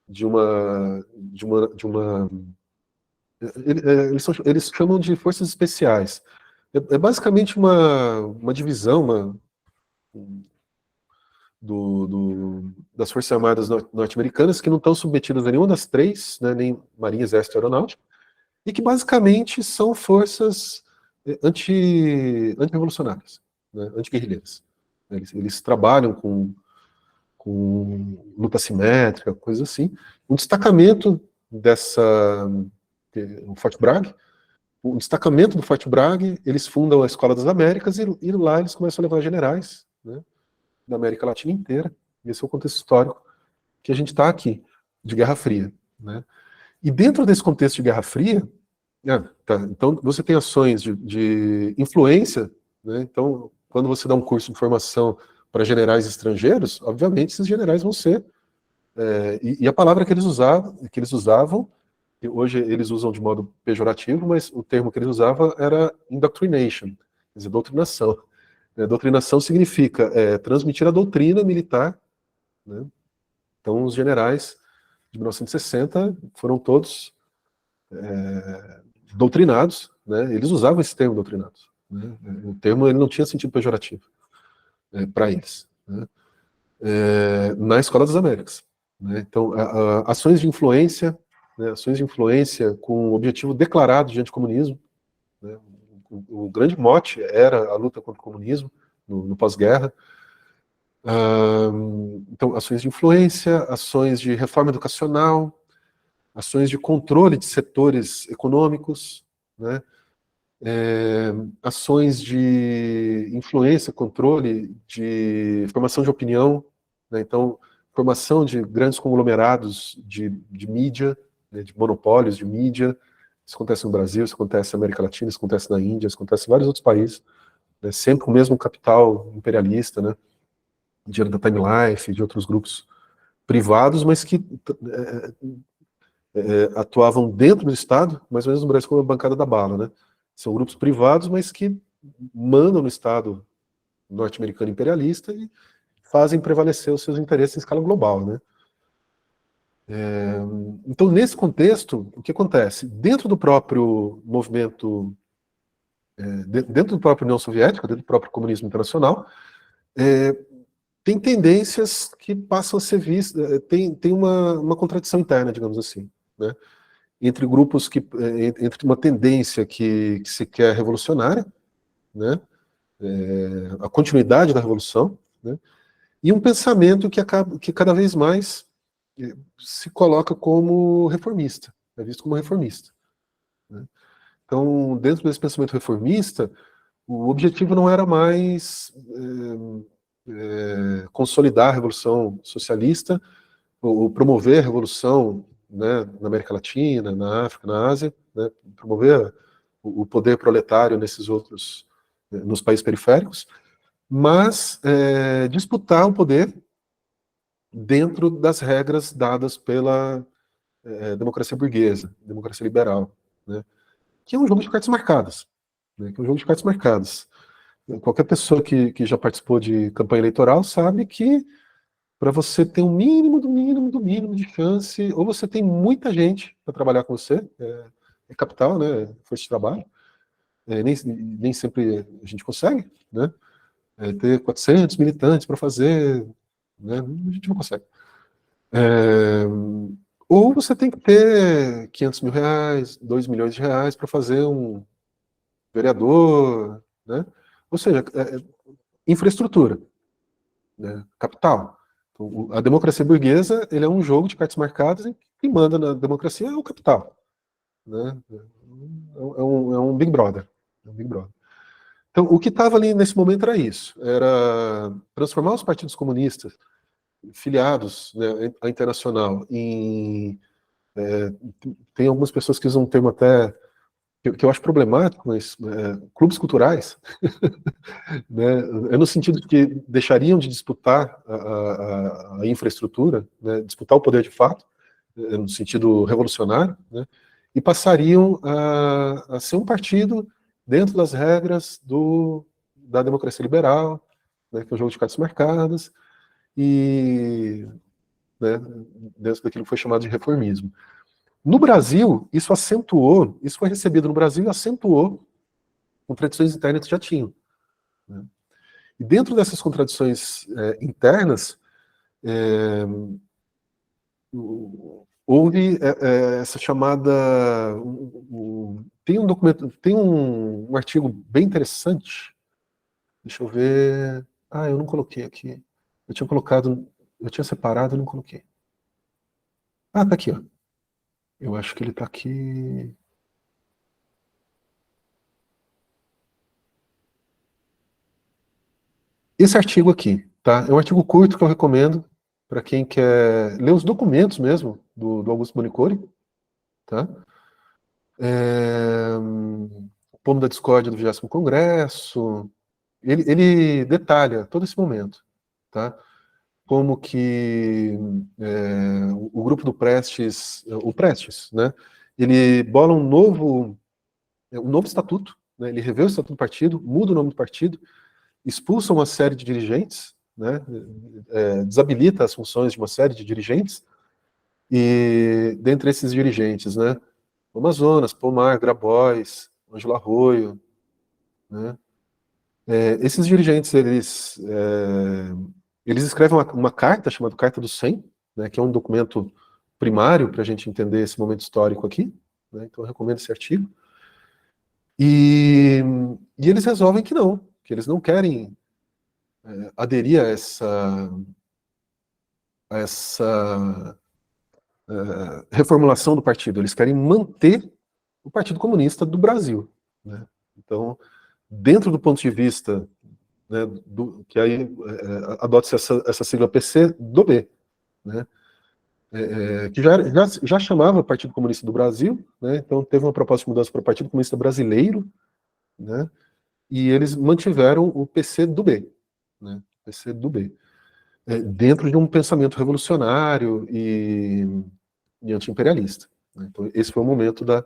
de uma eles chamam de forças especiais. É basicamente uma divisão das Forças Armadas norte-americanas que não estão submetidas a nenhuma das três, né, nem Marinha, Exército e Aeronáutica, e que basicamente são forças anti-revolucionárias, né, anti-guerrilheiras. Eles trabalham com luta simétrica, coisa assim. Um destacamento o Fort Bragg, o destacamento do Forte Bragg, eles fundam a Escola das Américas e lá eles começam a levar generais, né, da América Latina inteira. Esse é o contexto histórico que a gente está aqui, de Guerra Fria, né? E dentro desse contexto de Guerra Fria, então você tem ações de influência, né? Então, quando você dá um curso de formação para generais estrangeiros, obviamente esses generais vão ser, e a palavra que eles usavam, e hoje eles usam de modo pejorativo, mas o termo que eles usavam era indoctrination, quer dizer, doutrinação. Doutrinação significa transmitir a doutrina militar, né? Então, os generais de 1960 foram todos doutrinados, né? Eles usavam esse termo doutrinados, né? O termo ele não tinha sentido pejorativo para eles, né? Na Escola das Américas, né? Então, ações de influência, né? Ações de influência com objetivo declarado de anticomunismo, né? O grande mote era a luta contra o comunismo no pós-guerra. Então, ações de influência, ações de reforma educacional, ações de controle de setores econômicos, né? Ações de influência, controle de formação de opinião, né? Então, formação de grandes conglomerados de mídia, né? De monopólios de mídia. Isso acontece no Brasil, isso acontece na América Latina, isso acontece na Índia, isso acontece em vários outros países, né? Sempre com o mesmo capital imperialista, né? Dinheiro da Time Life, de outros grupos privados, mas que atuavam dentro do Estado, mais ou menos no Brasil como a bancada da bala, né? São grupos privados, mas que mandam no Estado norte-americano imperialista e fazem prevalecer os seus interesses em escala global, né? Então, nesse contexto, o que acontece? Dentro do próprio movimento, dentro do próprio União Soviética, dentro do próprio comunismo internacional, tem tendências que passam a ser vistas, tem uma contradição interna, digamos assim, né? Entre grupos entre uma tendência que se quer revolucionária, né? A continuidade da revolução, né? E um pensamento que cada vez mais se coloca como reformista, é visto como reformista, né? Então, dentro desse pensamento reformista, o objetivo não era mais consolidar a revolução socialista ou promover a revolução, né, na América Latina, na África, na Ásia, né, promover o poder proletário nesses outros, nos países periféricos, mas disputar o poder dentro das regras dadas pela democracia burguesa, democracia liberal, né, que é um jogo de cartas marcadas, né, que é um jogo de cartas marcadas. Qualquer pessoa que já participou de campanha eleitoral sabe que para você ter um mínimo do mínimo do mínimo de chance, ou você tem muita gente para trabalhar com você, capital, né, força de trabalho, nem sempre a gente consegue, né, ter 400 militantes para fazer, né, a gente não consegue. Ou você tem que ter 500 mil reais, 2 milhões de reais para fazer um vereador, né, ou seja, infraestrutura, né, capital. Então, a democracia burguesa ele é um jogo de cartas marcadas e quem manda na democracia é o capital, né? É um Big Brother. É um Big Brother. Então, o que estava ali nesse momento era isso, era transformar os partidos comunistas filiados, né, à Internacional em... tem algumas pessoas que usam um termo até que eu acho problemático, mas clubes culturais, né, é no sentido de que deixariam de disputar a infraestrutura, né, disputar o poder de fato, no sentido revolucionário, né, e passariam a ser um partido dentro das regras da democracia liberal, né, que é o jogo de cartas marcadas, e, né, dentro daquilo que foi chamado de reformismo. No Brasil, isso foi recebido no Brasil e acentuou contradições internas que já tinham, né? E dentro dessas contradições internas, houve essa chamada. Tem um documento, tem um artigo bem interessante. Deixa eu ver. Eu não coloquei aqui. Eu tinha colocado, eu tinha separado e não coloquei. Tá aqui, ó. Eu acho que ele tá aqui. Esse artigo aqui, tá? É um artigo curto que eu recomendo para quem quer ler os documentos mesmo do Augusto Bonicoli, tá? O Pomo da Discórdia do 20º Congresso, ele detalha todo esse momento, tá? Como que o grupo do Prestes, o Prestes, né? Ele bola um novo estatuto, né? Ele revê o estatuto do partido, muda o nome do partido, expulsa uma série de dirigentes, né? Desabilita as funções de uma série de dirigentes, e dentre esses dirigentes, né? Amazonas, Pomar, Grabois, Ângelo Arroio, né? Esses dirigentes, eles escrevem uma carta chamada Carta do 100, né, que é um documento primário para a gente entender esse momento histórico aqui, né, então eu recomendo esse artigo. E, e eles resolvem que eles não querem aderir a essa reformulação do partido, eles querem manter o Partido Comunista do Brasil, né? Então, dentro do ponto de vista, né, que aí adota-se essa sigla PC do B, né, que já chamava Partido Comunista do Brasil, né, então teve uma proposta de mudança para o Partido Comunista Brasileiro, né, e eles mantiveram o PC do B, né, PC do B, dentro de um pensamento revolucionário e anti-imperialista, né. Então esse foi o momento da,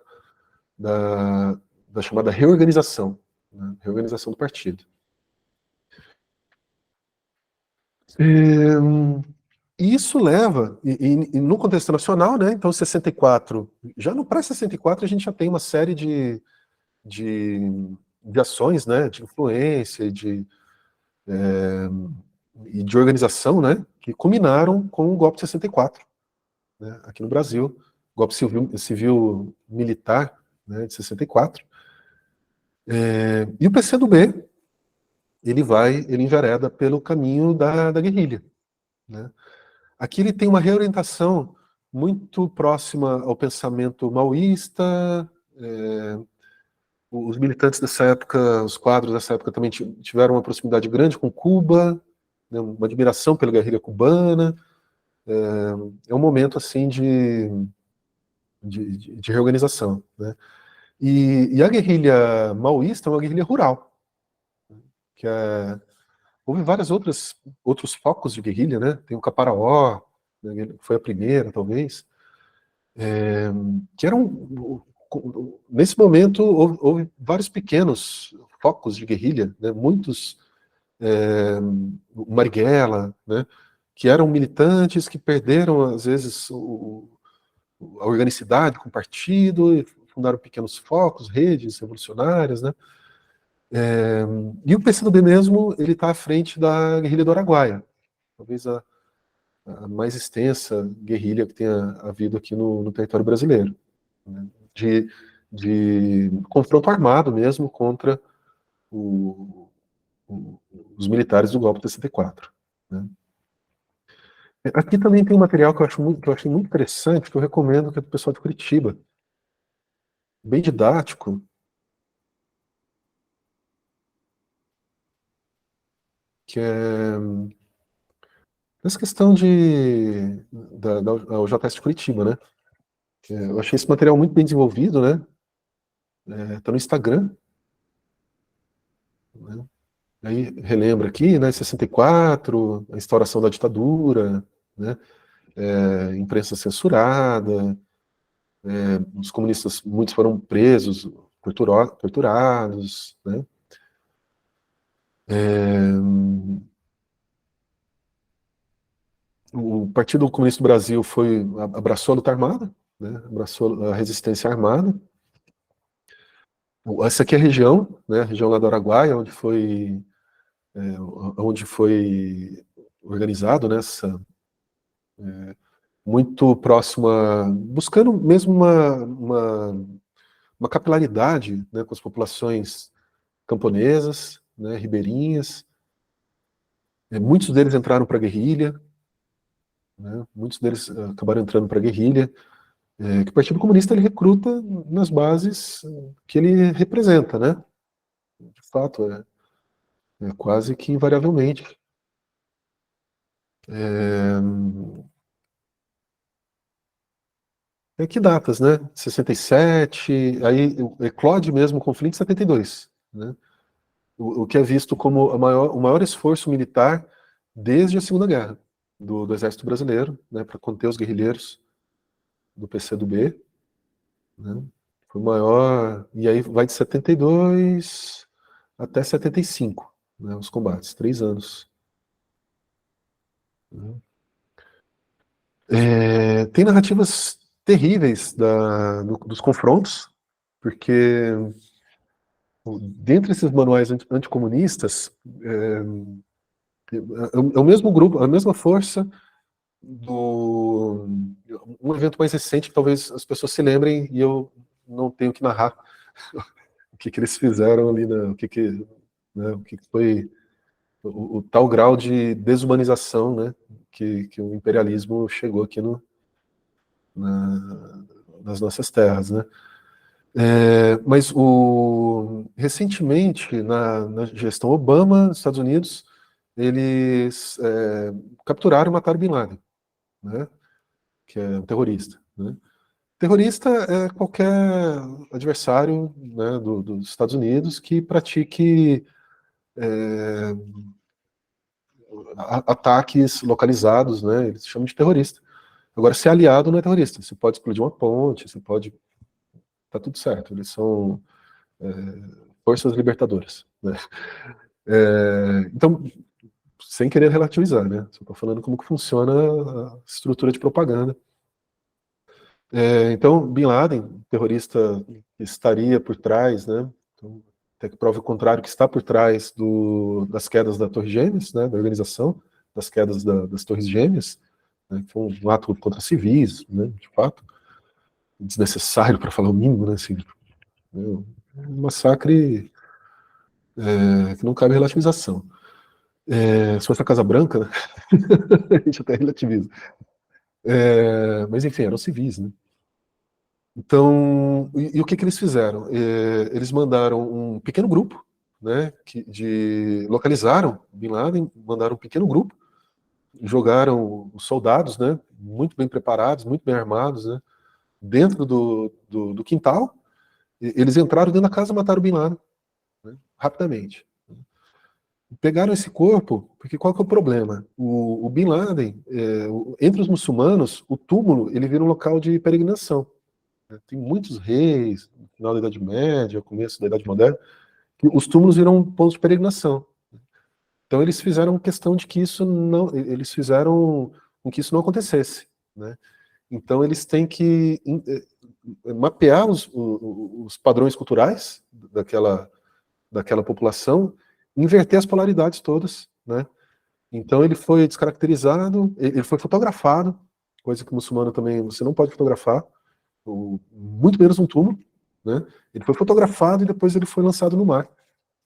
da chamada reorganização, né, reorganização do partido. E isso leva, e no contexto nacional, né, então 64, já no pré-64 a gente já tem uma série de, de ações, né, de influência e de organização, né, que culminaram com o golpe de 64, né, aqui no Brasil, golpe civil militar, né, de 64. E o PCdoB, ele envereda pelo caminho da guerrilha, né. Aqui ele tem uma reorientação muito próxima ao pensamento maoísta. Os militantes dessa época, os quadros dessa época também tiveram uma proximidade grande com Cuba, né, uma admiração pela guerrilha cubana. É um momento assim de reorganização, né? E a guerrilha maoísta é uma guerrilha rural, que houve vários outros focos de guerrilha, né? Tem o Caparaó, né, que foi a primeira, talvez, que eram, nesse momento, houve vários pequenos focos de guerrilha, né? Muitos, o Marighella, né? Que eram militantes que perderam, às vezes, a organicidade com o partido, e fundaram pequenos focos, redes revolucionárias, né? E o PCdoB mesmo, ele está à frente da guerrilha do Araguaia, talvez a mais extensa guerrilha que tenha havido aqui no território brasileiro, né? De confronto armado mesmo contra o, os militares do golpe de 64, né? Aqui também tem um material que eu achei muito interessante, que eu recomendo, que é do pessoal de Curitiba, bem didático, que é essa questão da UJS de Curitiba, né? Eu achei esse material muito bem desenvolvido, né? Tá no Instagram, né? Aí relembra aqui, né? 64, a instauração da ditadura, né? Imprensa censurada, os comunistas, muitos foram presos, torturados, né? O Partido Comunista do Brasil abraçou a luta armada, né? Abraçou a resistência armada. Essa aqui é a região, né? A região lá do Araguaia, onde foi organizado, né? Muito próxima, buscando mesmo uma capilaridade, né? Com as populações camponesas, né? Ribeirinhas. Muitos deles entraram para a guerrilha, né? Muitos deles acabaram entrando para a guerrilha, que o Partido Comunista ele recruta nas bases que ele representa, né? De fato, quase que invariavelmente. É, que datas, né? 67, aí eclode mesmo o conflito em 72, né? O que é visto como o maior esforço militar desde a Segunda Guerra do Exército Brasileiro, né, para conter os guerrilheiros do PCdoB, né? Foi o maior, e aí vai de 72 até 75, né, os combates, 3 anos. Né? Tem narrativas terríveis dos confrontos, porque dentre esses manuais anticomunistas, é o mesmo grupo, a mesma força do um evento mais recente que talvez as pessoas se lembrem e eu não tenho que narrar o que eles fizeram ali, né, o que foi o tal grau de desumanização, né, que o imperialismo chegou aqui nas nossas terras, né. Mas recentemente, na gestão Obama, nos Estados Unidos, eles capturaram e mataram Bin Laden, né, que é um terrorista. Né. Terrorista é qualquer adversário, né, dos Estados Unidos que pratique ataques localizados, né, eles chamam de terrorista. Agora, ser aliado não é terrorista. Você pode explodir uma ponte, você pode. Tá tudo certo. Eles são forças libertadoras. Né? Então, sem querer relativizar, né? Só estou falando como que funciona a estrutura de propaganda. Então, Bin Laden, terrorista que estaria por trás, né? Então, até que prova o contrário, que está por trás das quedas da Torre Gêmeas, né? Da organização das quedas das Torres Gêmeas, né? Que foi um ato contra civis, né? De fato, desnecessário para falar o mínimo, né? Assim, um massacre que não cabe relativização. Se fosse a Casa Branca, né? A gente até relativiza. Mas enfim, eram civis, né? Então, o que eles fizeram? Eles mandaram um pequeno grupo, né, localizaram Bin Laden, mandaram um pequeno grupo, jogaram os soldados, né, muito bem preparados, muito bem armados, né, dentro do quintal. Eles entraram dentro da casa e mataram Bin Laden, né, rapidamente. Pegaram esse corpo, porque qual que é o problema? O Bin Laden, entre os muçulmanos, o túmulo ele vira um local de peregrinação. Tem muitos reis, no final da Idade Média, começo da Idade Moderna, que os túmulos viram pontos de peregrinação. Então eles fizeram questão de que eles fizeram com que isso não acontecesse, né? Então eles têm que mapear os padrões culturais daquela população, inverter as polaridades todas, né? Então ele foi descaracterizado, ele foi fotografado, coisa que o muçulmano também você não pode fotografar, muito menos um túmulo, né? Ele foi fotografado e depois ele foi lançado no mar,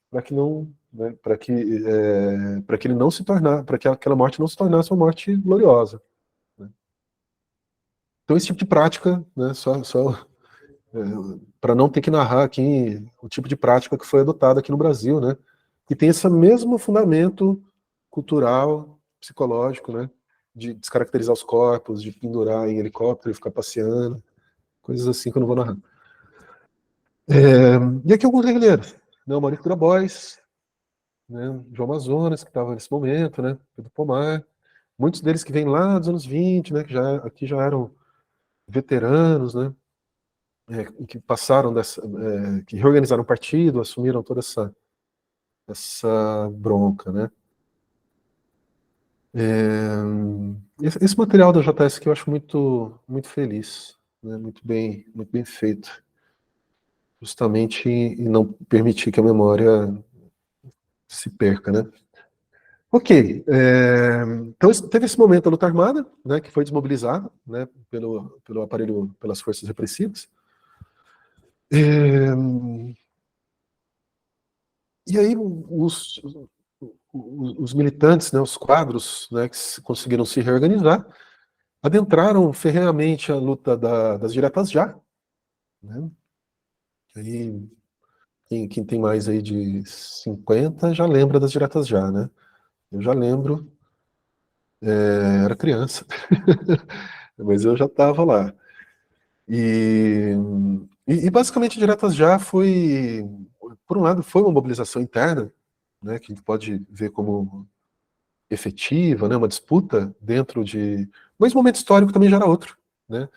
para que não, né, para que ele não se tornar, para que aquela morte não se tornasse uma morte gloriosa. Né? Então esse tipo de prática, né, só para não ter que narrar aqui o tipo de prática que foi adotada aqui no Brasil, né, que tem esse mesmo fundamento cultural, psicológico, né, de descaracterizar os corpos, de pendurar em helicóptero e ficar passeando, coisas assim que eu não vou narrar. E aqui alguns guerrilheiros, né, o Maurício Grabois, né, João Amazonas, que estava nesse momento, né, Pedro Pomar, muitos deles que vêm lá dos anos 20, né, que aqui já eram veteranos, né, que passaram que reorganizaram o partido, assumiram toda essa bronca, né. Esse material da JS que eu acho muito, muito feliz, né, muito bem feito, justamente em não permitir que a memória se perca, né. Ok, então teve esse momento da luta armada, né, que foi desmobilizada, né, pelo aparelho, pelas forças repressivas. É, e aí os militantes, né, os quadros, né, que conseguiram se reorganizar, adentraram ferrenhamente a luta das diretas já, né, quem tem mais aí de 50 já lembra das diretas já, né? Eu já lembro, era criança, mas eu já estava lá. E, e basicamente diretas já foi, por um lado, foi uma mobilização interna, né, que a gente pode ver como efetiva, né, uma disputa dentro de... Mas o momento histórico também já era outro, né?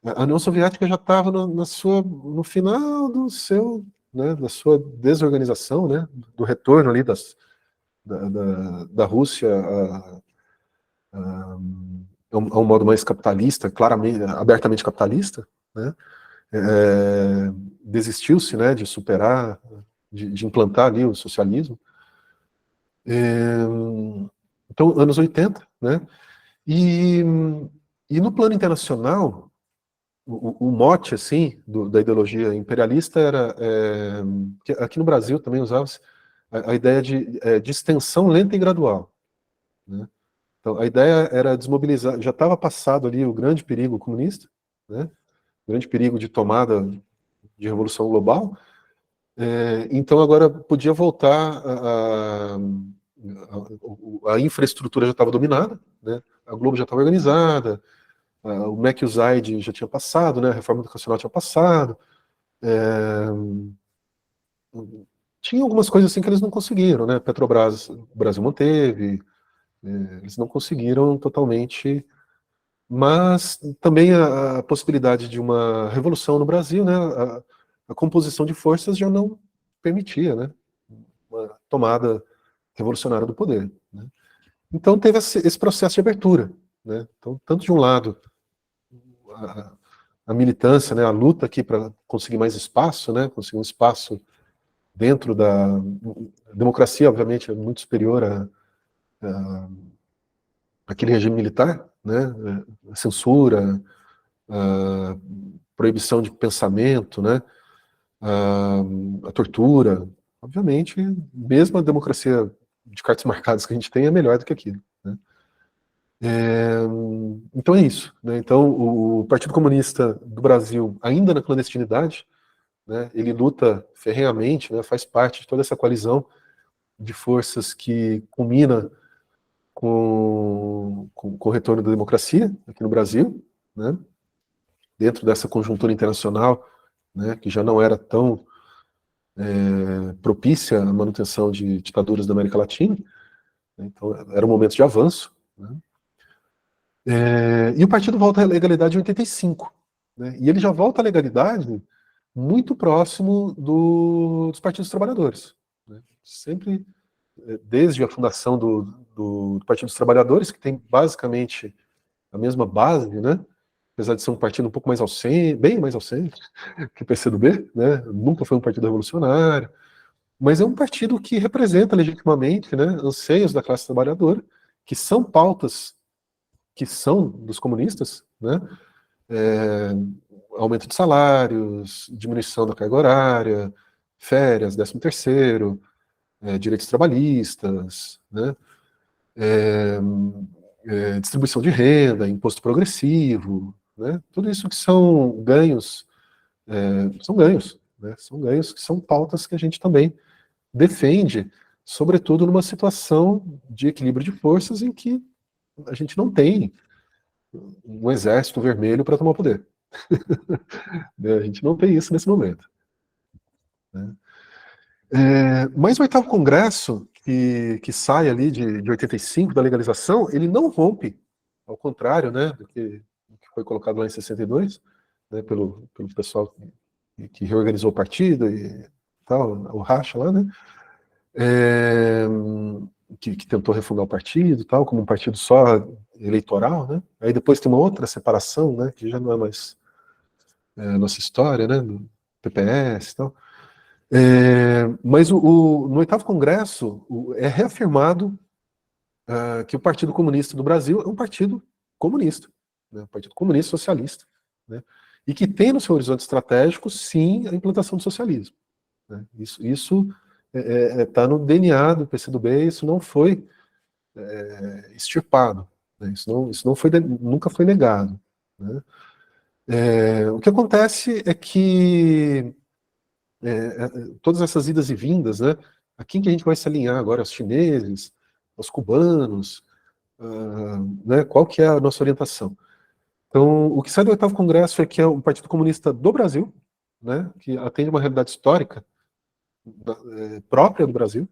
A União Soviética já estava no final do seu, né, da sua desorganização, né, do retorno ali da Rússia a um modo mais capitalista, claramente, abertamente capitalista, né? Desistiu-se, né, de superar, de implantar ali o socialismo. É, então, anos 80, né? E, e no plano internacional, o mote, assim, da ideologia imperialista era, que aqui no Brasil também usava-se, a ideia de extensão lenta e gradual, né? Então, a ideia era desmobilizar, já estava passado ali o grande perigo comunista, né? O grande perigo de tomada de revolução global, então agora podia voltar a infraestrutura já estava dominada, né? A Globo já estava organizada, o MEC e o ZAID já tinha passado, né? A reforma educacional tinha passado, tinha algumas coisas assim que eles não conseguiram, né? Petrobras, o Brasil manteve, eles não conseguiram totalmente, mas também a possibilidade de uma revolução no Brasil, né? A composição de forças já não permitia, né? Uma tomada revolucionária do poder, né? Então teve esse processo de abertura, né? Então, tanto de um lado, a, a militância, né? A luta aqui para conseguir mais espaço, né? Conseguir um espaço dentro da a democracia, obviamente, é muito superior àquele regime militar, né? A censura, a proibição de pensamento, né? A tortura, obviamente, mesmo a democracia de cartas marcadas que a gente tem é melhor do que aquilo, né? Então é isso, né? Então o Partido Comunista do Brasil, ainda na clandestinidade, né? Ele luta ferrenhamente, né? Faz parte de toda essa coalizão de forças que culmina com o retorno da democracia aqui no Brasil, né? Dentro dessa conjuntura internacional, né? Que já não era tão propícia à manutenção de ditaduras da América Latina, né? Então era um momento de avanço, né? E o partido volta à legalidade em 85, né? E ele já volta à legalidade muito próximo dos partidos trabalhadores, né? Sempre, desde a fundação do Partido dos Trabalhadores, que tem basicamente a mesma base, né? Apesar de ser um partido um pouco mais ao centro, bem mais ao centro que o PCdoB, né? Nunca foi um partido revolucionário, mas é um partido que representa legitimamente, né, anseios da classe trabalhadora, que são pautas que são dos comunistas, né? É, aumento de salários, diminuição da carga horária, férias, 13º, direitos trabalhistas, né? É, distribuição de renda, imposto progressivo, né? Tudo isso que são ganhos, né? São ganhos que são pautas que a gente também defende, sobretudo numa situação de equilíbrio de forças em que a gente não tem um exército vermelho para tomar o poder. Né? A gente não tem isso nesse momento, né? Mas o oitavo congresso, que sai ali de 85, da legalização, ele não rompe, ao contrário, né, do que foi colocado lá em 62, né, pelo pessoal que reorganizou o partido e tal, o racha lá, né, é, que tentou refundar o partido, tal, como um partido só eleitoral, né. Aí depois tem uma outra separação, né, que já não é mais nossa história, né, do PPS e tal. Mas no oitavo congresso é reafirmado que o Partido Comunista do Brasil é um partido comunista, né, um partido comunista socialista, né, e que tem no seu horizonte estratégico, sim, a implantação do socialismo, né. Isso está no DNA do PCdoB, isso não foi extirpado, né, isso não foi, nunca foi negado, né. O que acontece é que todas essas idas e vindas, né? A quem que a gente vai se alinhar agora? Aos chineses, aos cubanos, né? Qual que é a nossa orientação? Então, o que sai do 8º Congresso é que é o Partido Comunista do Brasil, né? Que atende uma realidade histórica própria do Brasil,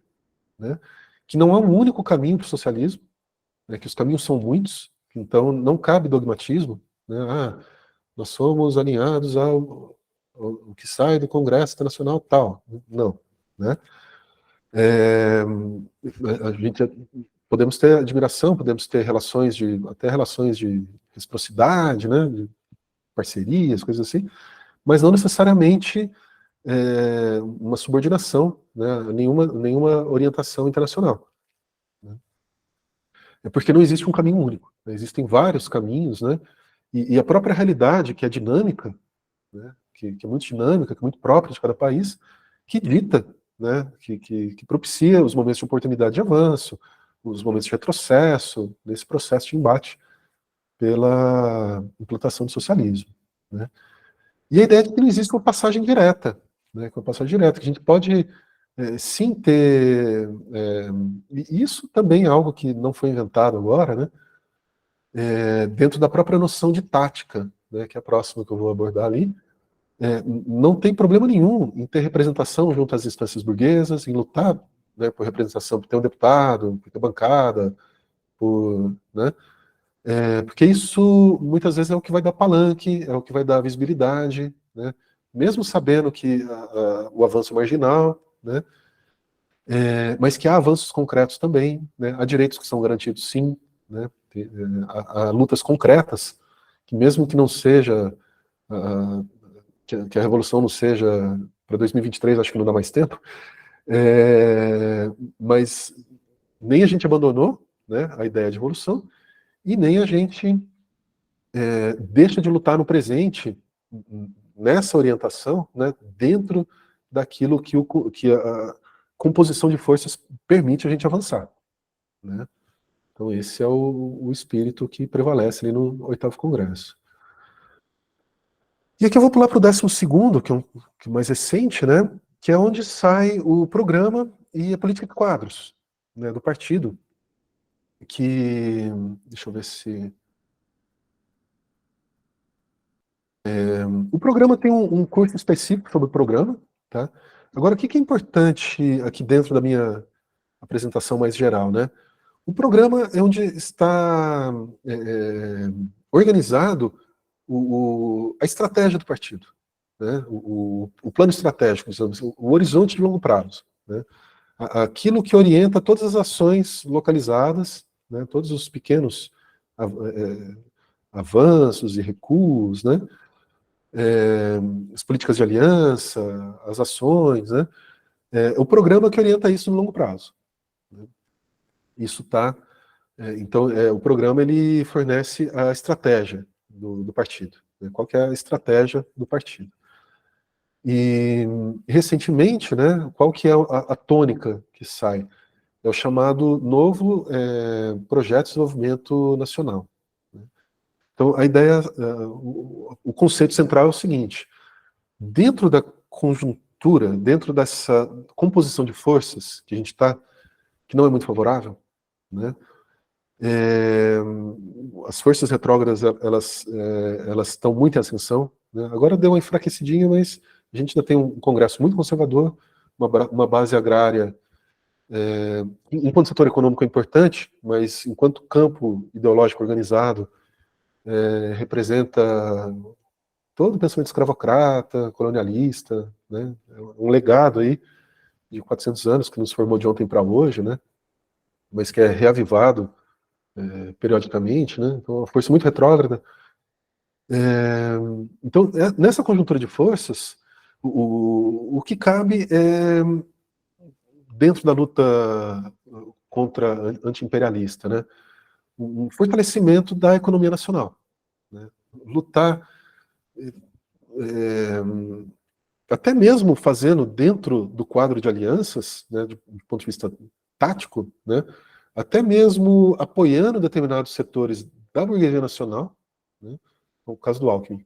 né? Que não há um único caminho para o socialismo, né? Que os caminhos são muitos, então não cabe dogmatismo, né? Nós somos alinhados ao que sai do Congresso Internacional tal. Não, né? A gente podemos ter admiração, podemos ter até relações de reciprocidade, né? De parcerias, coisas assim, mas não necessariamente uma subordinação, né? Nenhuma orientação internacional. Né? É porque não existe um caminho único, né? Existem vários caminhos, né? E a própria realidade, que é dinâmica, né? Que é muito dinâmica, que é muito própria de cada país, que dita, né? Que propicia os momentos de oportunidade de avanço, os momentos de retrocesso, nesse processo de embate pela implantação do socialismo. Né? E a ideia é de que não existe uma passagem direta, né? Uma passagem direta, que a gente pode sim ter... e isso também é algo que não foi inventado agora, né? Dentro da própria noção de tática, né? Que é a próxima que eu vou abordar ali. Não tem problema nenhum em ter representação junto às instâncias burguesas, em lutar, né, por representação, por ter um deputado, por ter bancada, né? Porque isso muitas vezes é o que vai dar palanque, é o que vai dar visibilidade, né? Mesmo sabendo que o avanço é marginal, né? Mas que há avanços concretos também, né? Há direitos que são garantidos sim, né? Há lutas concretas, que mesmo que não seja, que a revolução não seja para 2023, acho que não dá mais tempo, mas nem a gente abandonou, né, a ideia de evolução, e nem a gente deixa de lutar no presente nessa orientação, né, dentro daquilo que a composição de forças permite a gente avançar. Né? Então esse é o espírito que prevalece ali no 8º Congresso. E aqui eu vou pular para o 12º, que é mais recente, né, que é onde sai o programa e a política de quadros, né, do partido, que... Deixa eu ver se... O programa tem um curso específico sobre o programa, tá? Agora, o que é importante aqui dentro da minha apresentação mais geral, né? O programa é onde está organizado a estratégia do partido, né? O plano estratégico, o horizonte de longo prazo, né? Aquilo que orienta todas as ações localizadas, né? Todos os pequenos avanços e recuos, né? As políticas de aliança, as ações, né? O programa que orienta isso no longo prazo. Né? Isso está... então, o programa ele fornece a estratégia do partido. Né? Qual que é a estratégia do partido? E, recentemente, né, qual que é a tônica que sai? É o chamado novo Projeto de Desenvolvimento Nacional. Né? Então, a ideia, o conceito central é o seguinte: dentro da conjuntura, dentro dessa composição de forças que a gente está, que não é muito favorável, né? As forças retrógradas, elas estão muito em ascensão, né? Agora deu uma enfraquecidinha, mas a gente ainda tem um Congresso muito conservador, uma base agrária, enquanto setor econômico é importante, mas enquanto campo ideológico organizado, representa todo o pensamento escravocrata, colonialista, né? Um legado aí de 400 anos que nos formou de ontem para hoje, né? Mas que é reavivado periodicamente, né? Então, é uma força muito retrógrada. Então, nessa conjuntura de forças, o que cabe é, dentro da luta contra anti-imperialista, né? Um fortalecimento da economia nacional, né? Lutar até mesmo fazendo dentro do quadro de alianças, né, do ponto de vista tático, né, até mesmo apoiando determinados setores da burguesia nacional, né, no caso do Alckmin.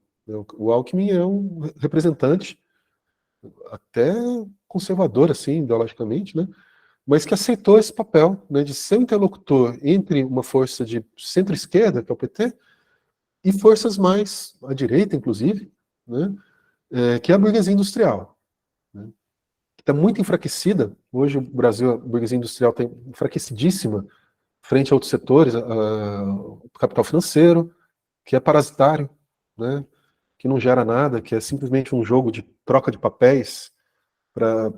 O Alckmin é um representante até conservador, assim, ideologicamente, né? Mas que aceitou esse papel, né, de ser um interlocutor entre uma força de centro-esquerda, que é o PT, e forças mais à direita, inclusive, né, que é a burguesia industrial, né, que está muito enfraquecida. Hoje o Brasil, a burguesia industrial está enfraquecidíssima frente a outros setores, o capital financeiro, que é parasitário, né, que não gera nada, que é simplesmente um jogo de troca de papéis para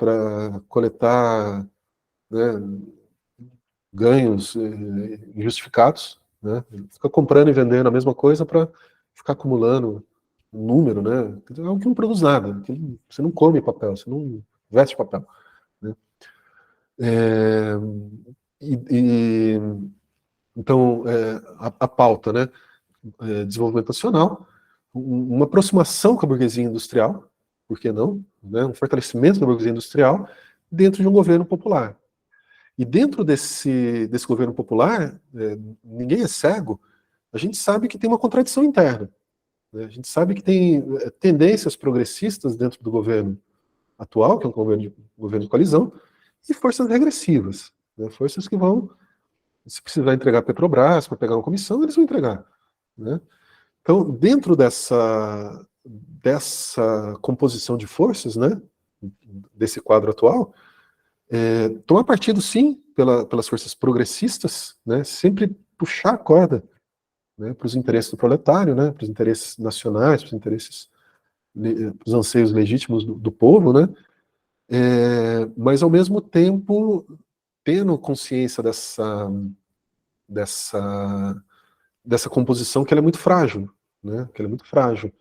coletar, né, ganhos injustificados, né? Fica comprando e vendendo a mesma coisa para ficar acumulando um número, né? É algo que não produz nada. Você não come papel, você não veste papel, né? É, e, então, a pauta, né? Desenvolvimento nacional, uma aproximação com a burguesia industrial, por que não? Né? Um fortalecimento da burguesia industrial dentro de um governo popular. E dentro desse governo popular, ninguém é cego, a gente sabe que tem uma contradição interna, né? A gente sabe que tem tendências progressistas dentro do governo atual, que é um governo de coalizão, e forças regressivas, né? Forças que vão, se precisar entregar a Petrobras para pegar uma comissão, eles vão entregar, né? Então, dentro dessa composição de forças, né, desse quadro atual, tomar partido, sim, pelas forças progressistas, né, sempre puxar a corda, né, para os interesses do proletário, né, para os interesses nacionais, para os interesses, para os anseios legítimos do povo, né, mas ao mesmo tempo tendo consciência dessa, dessa composição que ela é muito frágil, né, que ela é muito frágil.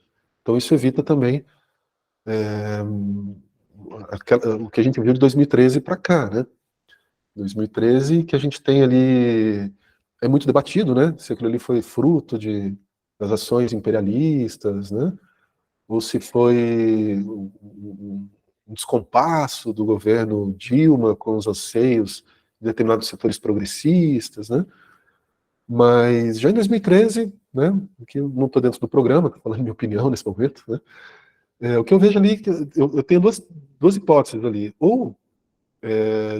Então isso evita também o que a gente viu de 2013 para cá, né? 2013, que a gente tem ali, é muito debatido, né? Se aquilo ali foi fruto das ações imperialistas, né? Ou se foi um descompasso do governo Dilma com os anseios de determinados setores progressistas, né? Mas já em 2013, né? Que eu não estou dentro do programa, estou falando minha opinião nesse momento, né? O que eu vejo ali, eu tenho duas hipóteses ali. Ou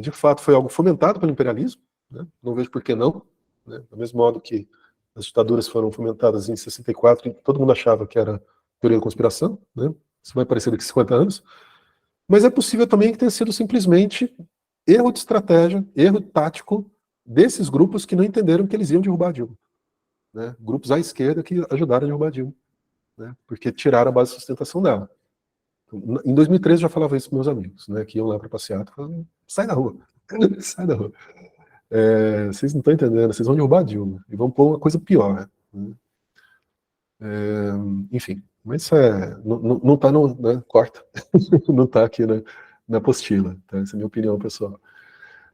de fato foi algo fomentado pelo imperialismo, né? Não vejo por que não, né? Do mesmo modo que as ditaduras foram fomentadas em 64 e todo mundo achava que era teoria da conspiração, né? Isso vai parecer daqui a 50 anos, mas é possível também que tenha sido simplesmente erro de estratégia, erro tático desses grupos que não entenderam que eles iam derrubar Dilma, né? Grupos à esquerda que ajudaram a derrubar Dilma, né? Porque tiraram a base de sustentação dela. Em 2013 eu já falava isso com meus amigos, né, que iam lá para passear, falando, sai da rua, sai da rua. Vocês não estão entendendo, vocês vão derrubar a Dilma e vão pôr uma coisa pior, né? Enfim, mas isso não está no, né, corta, não está aqui na apostila, tá? Essa é a minha opinião pessoal.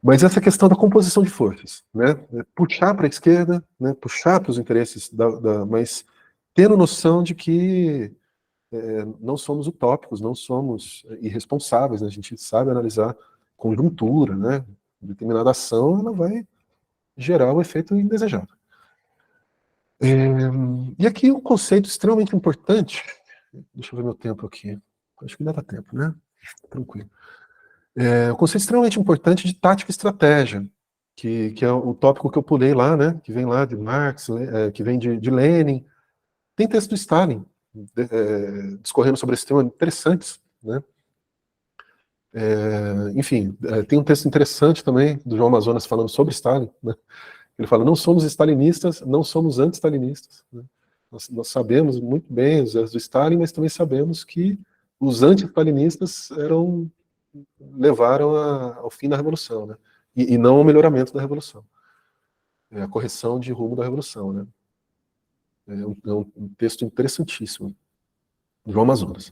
Mas essa questão da composição de forças, né, puxar para a esquerda, né, puxar para os interesses mas tendo noção de que não somos utópicos, não somos irresponsáveis, né? A gente sabe analisar conjuntura, né? Determinada ação ela vai gerar o efeito indesejado. E aqui um conceito extremamente importante, deixa eu ver meu tempo aqui, acho que ainda dá tempo, né? Tranquilo. Um conceito extremamente importante de tática e estratégia, que é o tópico que eu pulei lá, né? Que vem lá de Marx, que vem de Lenin. Tem texto do Stalin discorrendo sobre esse tema interessantes, né? Enfim, tem um texto interessante também do João Amazonas falando sobre Stalin, né? Ele fala, não somos stalinistas, não somos anti-stalinistas, né? Nós sabemos muito bem os erros do Stalin, mas também sabemos que os anti-stalinistas levaram ao fim da Revolução, né? E não ao melhoramento da Revolução. A correção de rumo da Revolução, né? É um texto interessantíssimo, do João Amazonas.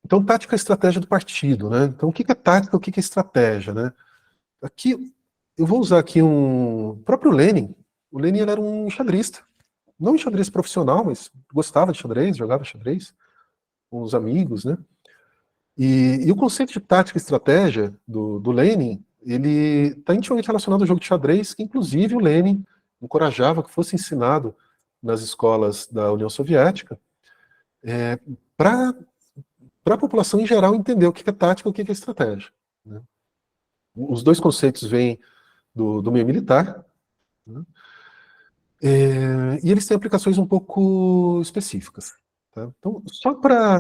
Então, tática e estratégia do partido, né? Então, o que é tática, o que é estratégia, né? Aqui, eu vou usar aqui o próprio Lenin. O Lenin ele era um xadrista. Não um xadrez profissional, mas gostava de xadrez, jogava xadrez com os amigos, né? E o conceito de tática e estratégia do Lenin, ele está intimamente relacionado ao jogo de xadrez, que inclusive o Lenin encorajava que fosse ensinado nas escolas da União Soviética, para para a população em geral entender o que é tática e o que é estratégia, né? Os dois conceitos vêm do meio militar, né? E eles têm aplicações um pouco específicas, tá? Então, só para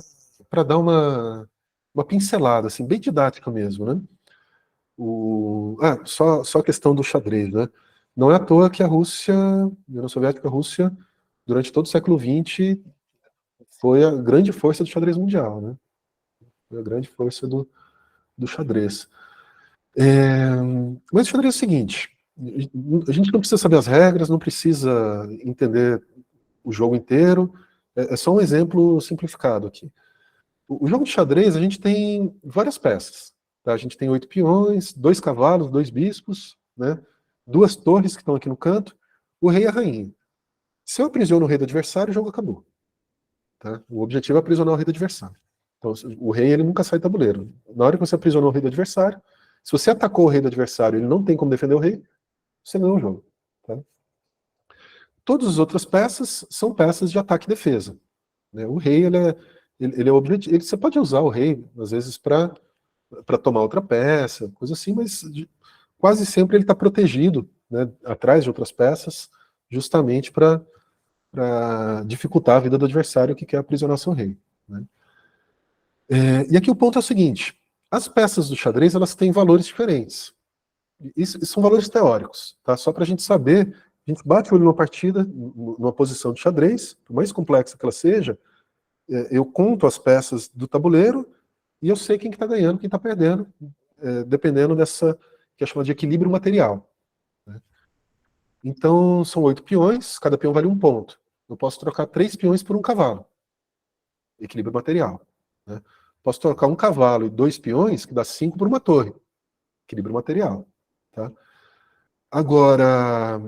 dar uma pincelada, assim, bem didática mesmo, né? Só a questão do xadrez, né? Não é à toa que a União Soviética, a Rússia, durante todo o século XX, foi a grande força do xadrez mundial, né? Foi a grande força do xadrez. Mas o xadrez é o seguinte, a gente não precisa saber as regras, não precisa entender o jogo inteiro, é só um exemplo simplificado aqui. O jogo de xadrez, a gente tem várias peças, tá? A gente tem 8 peões, 2 cavalos, 2 bispos, né? 2 torres que estão aqui no canto, o rei e a rainha. Se eu aprisiono o rei do adversário, o jogo acabou, tá? O objetivo é aprisionar o rei do adversário. Então, o rei, ele nunca sai do tabuleiro. Na hora que você aprisionou o rei do adversário, se você atacou o rei do adversário e ele não tem como defender o rei, você ganhou o jogo, tá? Todas as outras peças são peças de ataque e defesa, né? O rei, ele é o objetivo. Você pode usar o rei, às vezes, para tomar outra peça, coisa assim, mas quase sempre ele está protegido, né, atrás de outras peças, justamente para dificultar a vida do adversário que quer aprisionar seu rei, né? E aqui o ponto é o seguinte: as peças do xadrez, elas têm valores diferentes. Isso são valores teóricos, tá? Só para a gente saber, a gente bate o olho numa partida, numa posição de xadrez, por mais complexa que ela seja, eu conto as peças do tabuleiro e eu sei quem que está ganhando, quem está perdendo, dependendo dessa, que é chamada de equilíbrio material, né? Então, são 8 peões, cada peão vale 1 ponto. Eu posso trocar 3 peões por um cavalo, equilíbrio material, né? Posso trocar um cavalo e 2 peões, que dá 5 por uma torre, equilíbrio material, tá? Agora,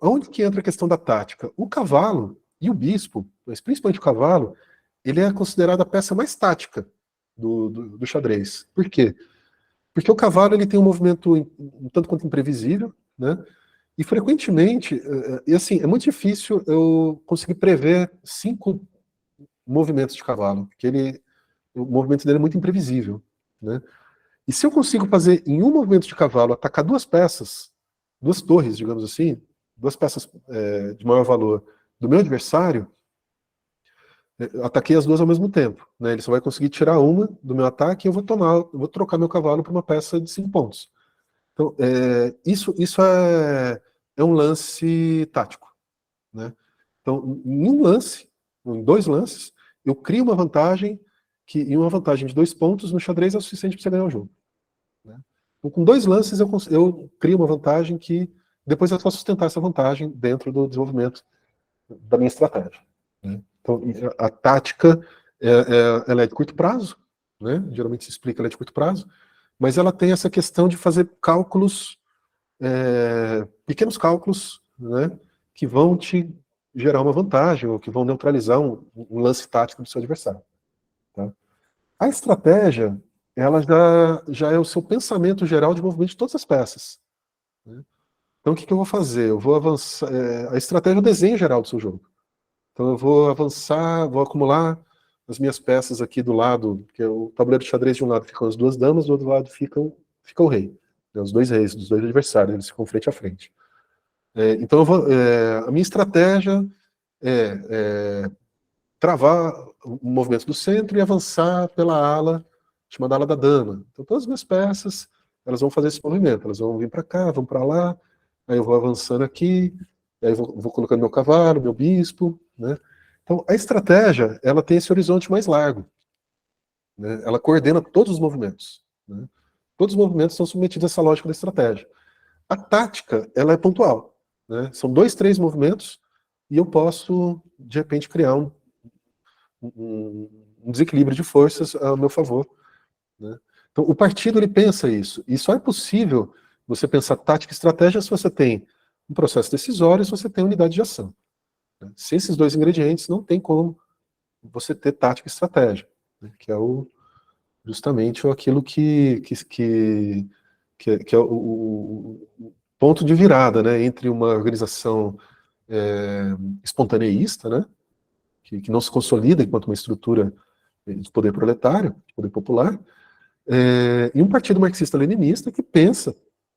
onde que entra a questão da tática? O cavalo e o bispo, mas principalmente o cavalo, ele é considerado a peça mais tática do xadrez. Por quê? Porque o cavalo, ele tem um movimento um tanto quanto imprevisível, né? E frequentemente, e assim, é muito difícil eu conseguir prever 5 movimentos de cavalo, porque o movimento dele é muito imprevisível, né? E se eu consigo fazer em um movimento de cavalo atacar 2 peças, 2 torres, digamos assim, 2 peças de maior valor do meu adversário, ataquei as 2 ao mesmo tempo, né? Ele só vai conseguir tirar uma do meu ataque e eu vou trocar meu cavalo por uma peça de 5 pontos. Então, isso é um lance tático, né? Então, em um lance, em 2 lances, eu crio uma vantagem e uma vantagem de 2 pontos no xadrez é o suficiente para você ganhar o jogo, né? Então, com 2 lances, eu crio uma vantagem que depois é só sustentar essa vantagem dentro do desenvolvimento da minha estratégia, né? Então, a tática, ela é de curto prazo, né? Geralmente se explica ela é de curto prazo, mas ela tem essa questão de fazer cálculos, pequenos cálculos, né, que vão te gerar uma vantagem, ou que vão neutralizar um lance tático do seu adversário, tá? A estratégia, ela já é o seu pensamento geral de movimento de todas as peças, né? Então, o que eu vou fazer? Eu vou avançar. A estratégia é o desenho geral do seu jogo. Então, eu vou avançar, vou acumular as minhas peças aqui do lado, que é o tabuleiro de xadrez, de um lado ficam as 2 damas, do outro lado fica o rei, né, os 2 reis, dos 2 adversários, eles ficam frente a frente. Então, a minha estratégia é travar o movimento do centro e avançar pela ala, chamada ala da dama. Então, todas as minhas peças, elas vão fazer esse movimento, elas vão vir para cá, vão para lá, aí eu vou avançando aqui, aí eu vou colocando meu cavalo, meu bispo, né? Então, a estratégia, ela tem esse horizonte mais largo, né? Ela coordena todos os movimentos, né? Todos os movimentos são submetidos a essa lógica da estratégia. A tática, ela é pontual, né? São 2, 3 movimentos e eu posso, de repente, criar um desequilíbrio de forças ao meu favor, né? Então, o partido, ele pensa isso. E só é possível você pensar tática e estratégia se você tem um processo decisório e se você tem unidade de ação, né? Se esses 2 ingredientes, não tem como você ter tática e estratégia, né? Que é justamente aquilo que é o ponto de virada, né, entre uma organização espontaneísta, né, que não se consolida enquanto uma estrutura de poder proletário, de poder popular, e um partido marxista-leninista que pensa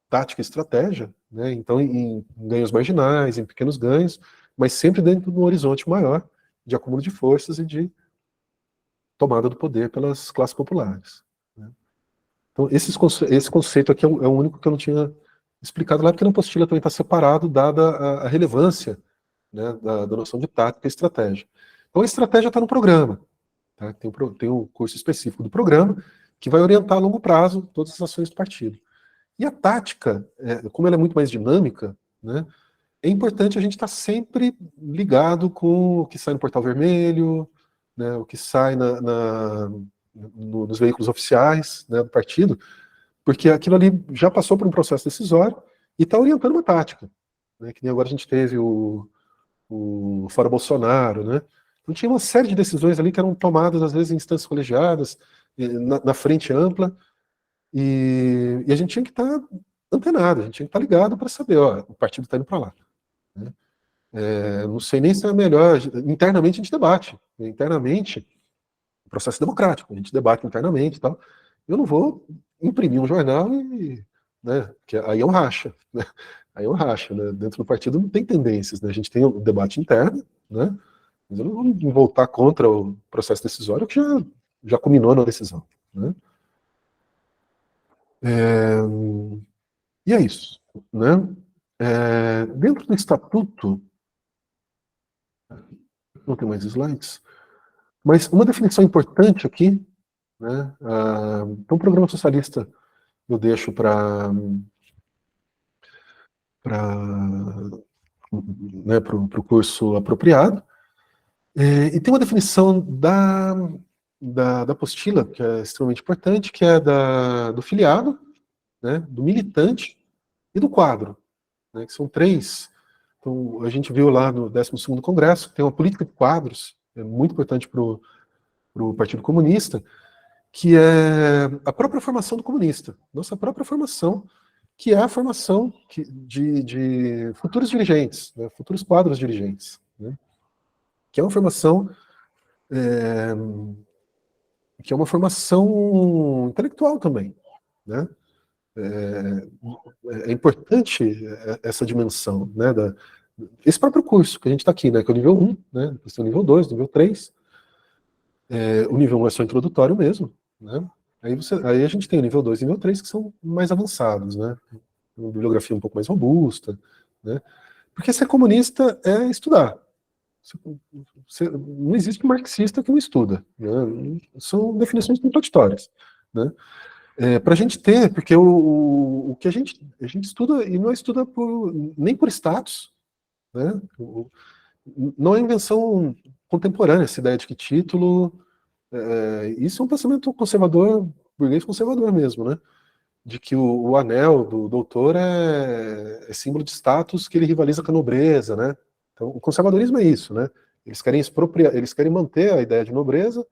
tática e estratégia, né, então em ganhos marginais, em pequenos ganhos, mas sempre dentro de um horizonte maior de acúmulo de forças e de tomada do poder pelas classes populares. Né. Então esse conceito aqui é o único que eu não tinha explicado lá, porque na apostila também está separado, dada a relevância, né, da noção de tática e estratégia. Então a estratégia está no programa. Tá? Tem um curso específico do programa que vai orientar a longo prazo todas as ações do partido. E a tática, como ela é muito mais dinâmica, né, é importante a gente estar sempre ligado com o que sai no Portal Vermelho, né, o que sai nos veículos oficiais, né, do partido, porque aquilo ali já passou por um processo decisório e está orientando uma tática. Né, que nem agora a gente teve o Fora Bolsonaro, né? Então tinha uma série de decisões ali que eram tomadas, às vezes, em instâncias colegiadas, na frente ampla, e a gente tinha que estar antenado, a gente tinha que estar ligado para saber, ó, o partido está indo para lá. Né? Não sei nem se é melhor, internamente a gente debate, né? Internamente, o processo democrático, a gente debate internamente e tal. Eu não vou imprimir um jornal né, que aí é um racha, né? Aí é um racha, né? Dentro do partido não tem tendências, né? A gente tem o debate interno, né? Mas eu não vou voltar contra o processo decisório que já culminou na decisão. Né? E é isso. Né? Dentro do estatuto, não tem mais slides, mas uma definição importante aqui, né? Então o programa socialista eu deixo para né, o curso apropriado, e tem uma definição da apostila, que é extremamente importante, que é do filiado, né, do militante e do quadro, né, que são três. Então, a gente viu lá no 12º Congresso, tem uma política de quadros, é muito importante para o Partido Comunista, que é a própria formação do comunista, nossa própria formação, que é a formação de futuros dirigentes, né, futuros quadros dirigentes, né, que é uma formação que é uma formação intelectual também, né? É importante essa dimensão, né, esse próprio curso que a gente está aqui, né, que é o nível 1, né, depois tem o nível 2, nível 3, o nível 1 é só introdutório mesmo, né, aí a gente tem o nível 2 e o nível 3 que são mais avançados, né, uma bibliografia um pouco mais robusta, né, porque ser comunista é estudar. Não existe marxista que não estuda, né, são definições contraditórias, né. Para a gente ter, porque o que a gente estuda, e não estuda nem por status, né? Não é invenção contemporânea essa ideia de que título. Isso é um pensamento conservador, burguês conservador mesmo, né? De que o anel do doutor é símbolo de status que ele rivaliza com a nobreza, né? Então, o conservadorismo é isso, né? Eles querem manter a ideia de nobreza,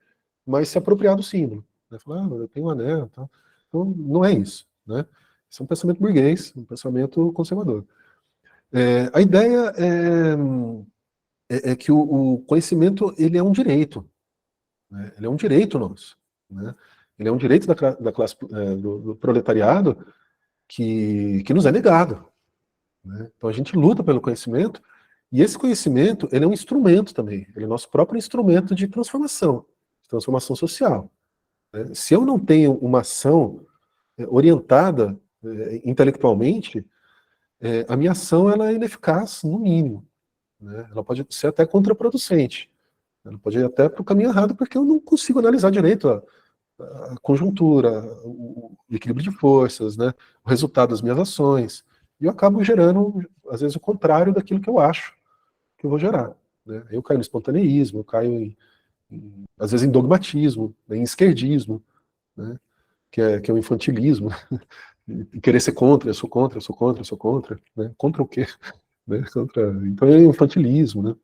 mas se apropriar do símbolo. Né? Falar, eu tenho um anel, tal. Então, não é isso, né? Isso é um pensamento burguês, um pensamento conservador. A ideia é que o conhecimento ele é um direito, né? Ele é um direito nosso, né? Ele é um direito da classe do proletariado que nos é negado, né? Então a gente luta pelo conhecimento e esse conhecimento ele é um instrumento também, ele é nosso próprio instrumento de transformação social. Né? Se eu não tenho uma ação orientada intelectualmente, a minha ação ela é ineficaz, no mínimo. Né? Ela pode ser até contraproducente. Ela pode ir até para o caminho errado, porque eu não consigo analisar direito a conjuntura, o equilíbrio de forças, né? O resultado das minhas ações. E eu acabo gerando, às vezes, o contrário daquilo que eu acho que eu vou gerar. Né? Eu caio no espontaneísmo, eu caio, às vezes, em dogmatismo, né? Em esquerdismo, né? Que é o infantilismo. E querer ser contra, eu sou contra, eu sou contra, eu sou contra. Né? Contra o quê? Né? Então é infantilismo, né?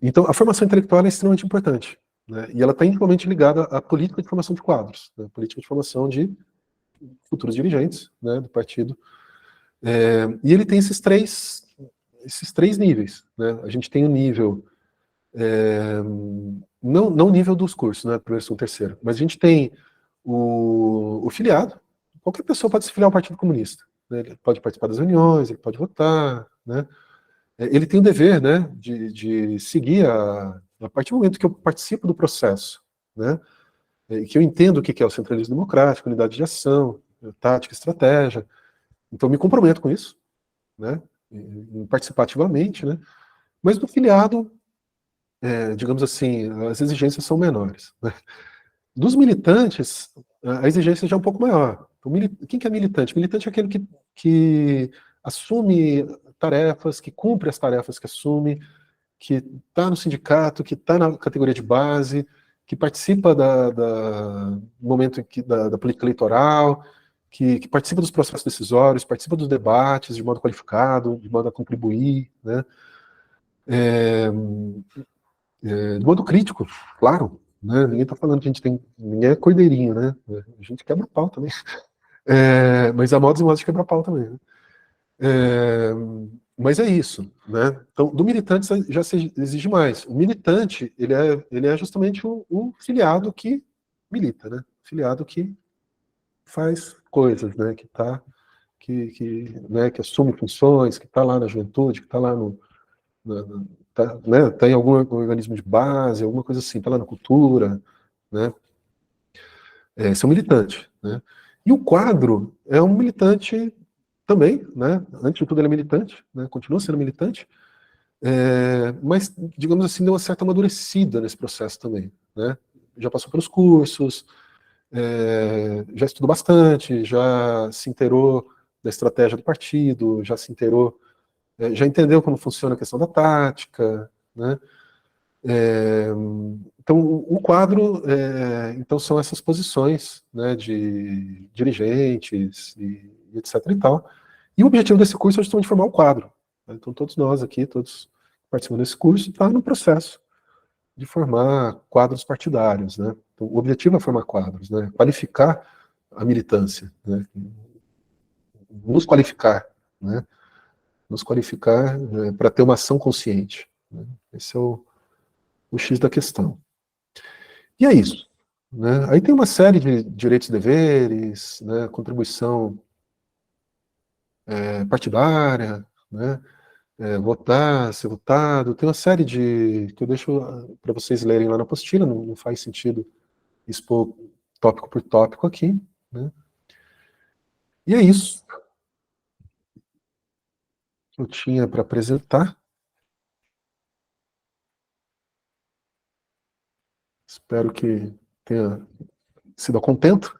Então a formação intelectual é extremamente importante, né? E ela está intimamente ligada à política de formação de quadros, né? Política de formação de futuros dirigentes, né, do partido. E ele tem esses três níveis, né? A gente tem o nível não o nível dos cursos, né, primeiro, segundo, terceiro, mas a gente tem o filiado, qualquer pessoa pode se filiar ao Partido Comunista, né, ele pode participar das reuniões, ele pode votar, né, ele tem o dever, né, de seguir a partir do momento que eu participo do processo, né, e que eu entendo o que é o centralismo democrático, unidade de ação, tática, estratégia, então eu me comprometo com isso, né, em participar ativamente, né, mas do filiado, digamos assim, as exigências são menores, né. Dos militantes, a exigência já é um pouco maior. Então, quem que é militante? Militante é aquele que assume tarefas, que cumpre as tarefas que assume, que está no sindicato, que está na categoria de base, que participa do momento da política eleitoral, que participa dos processos decisórios, participa dos debates de modo qualificado, de modo a contribuir, né? De modo crítico, claro. Né? Ninguém está falando que a gente tem. Ninguém é cordeirinho, né? A gente quebra pau também. Mas há modos e modos de quebrar pau também. Né? É, mas é isso, né? Então, do militante já se exige mais. O militante, ele é justamente o filiado que milita, né? Filiado que faz coisas, né? Que assume funções, que está lá na juventude, que está lá tá em algum organismo de base, alguma coisa assim, está lá na cultura, né? Esse é um militante, né? E o quadro é um militante também, né? Antes de tudo ele é militante, né? Continua sendo militante, mas, digamos assim, deu uma certa amadurecida nesse processo também, né? Já passou pelos cursos, já estudou bastante, já se inteirou da estratégia do partido, já se inteirou, já entendeu como funciona a questão da tática, né? Então, o quadro, então são essas posições, né, de dirigentes e etc e tal. E o objetivo desse curso é justamente formar o quadro. Né? Então, todos nós aqui, todos participando desse curso, está no processo de formar quadros partidários, né? Então, o objetivo é formar quadros, né? Qualificar a militância, né? Nos qualificar, né? Nos qualificar para ter uma ação consciente. Né? Esse é o X da questão. E é isso. Né? Aí tem uma série de direitos e deveres, né? Contribuição partidária, né? Votar, ser votado, tem uma série que eu deixo para vocês lerem lá na apostila, não faz sentido expor tópico por tópico aqui, né? E é isso que eu tinha para apresentar. Espero que tenha sido a contento.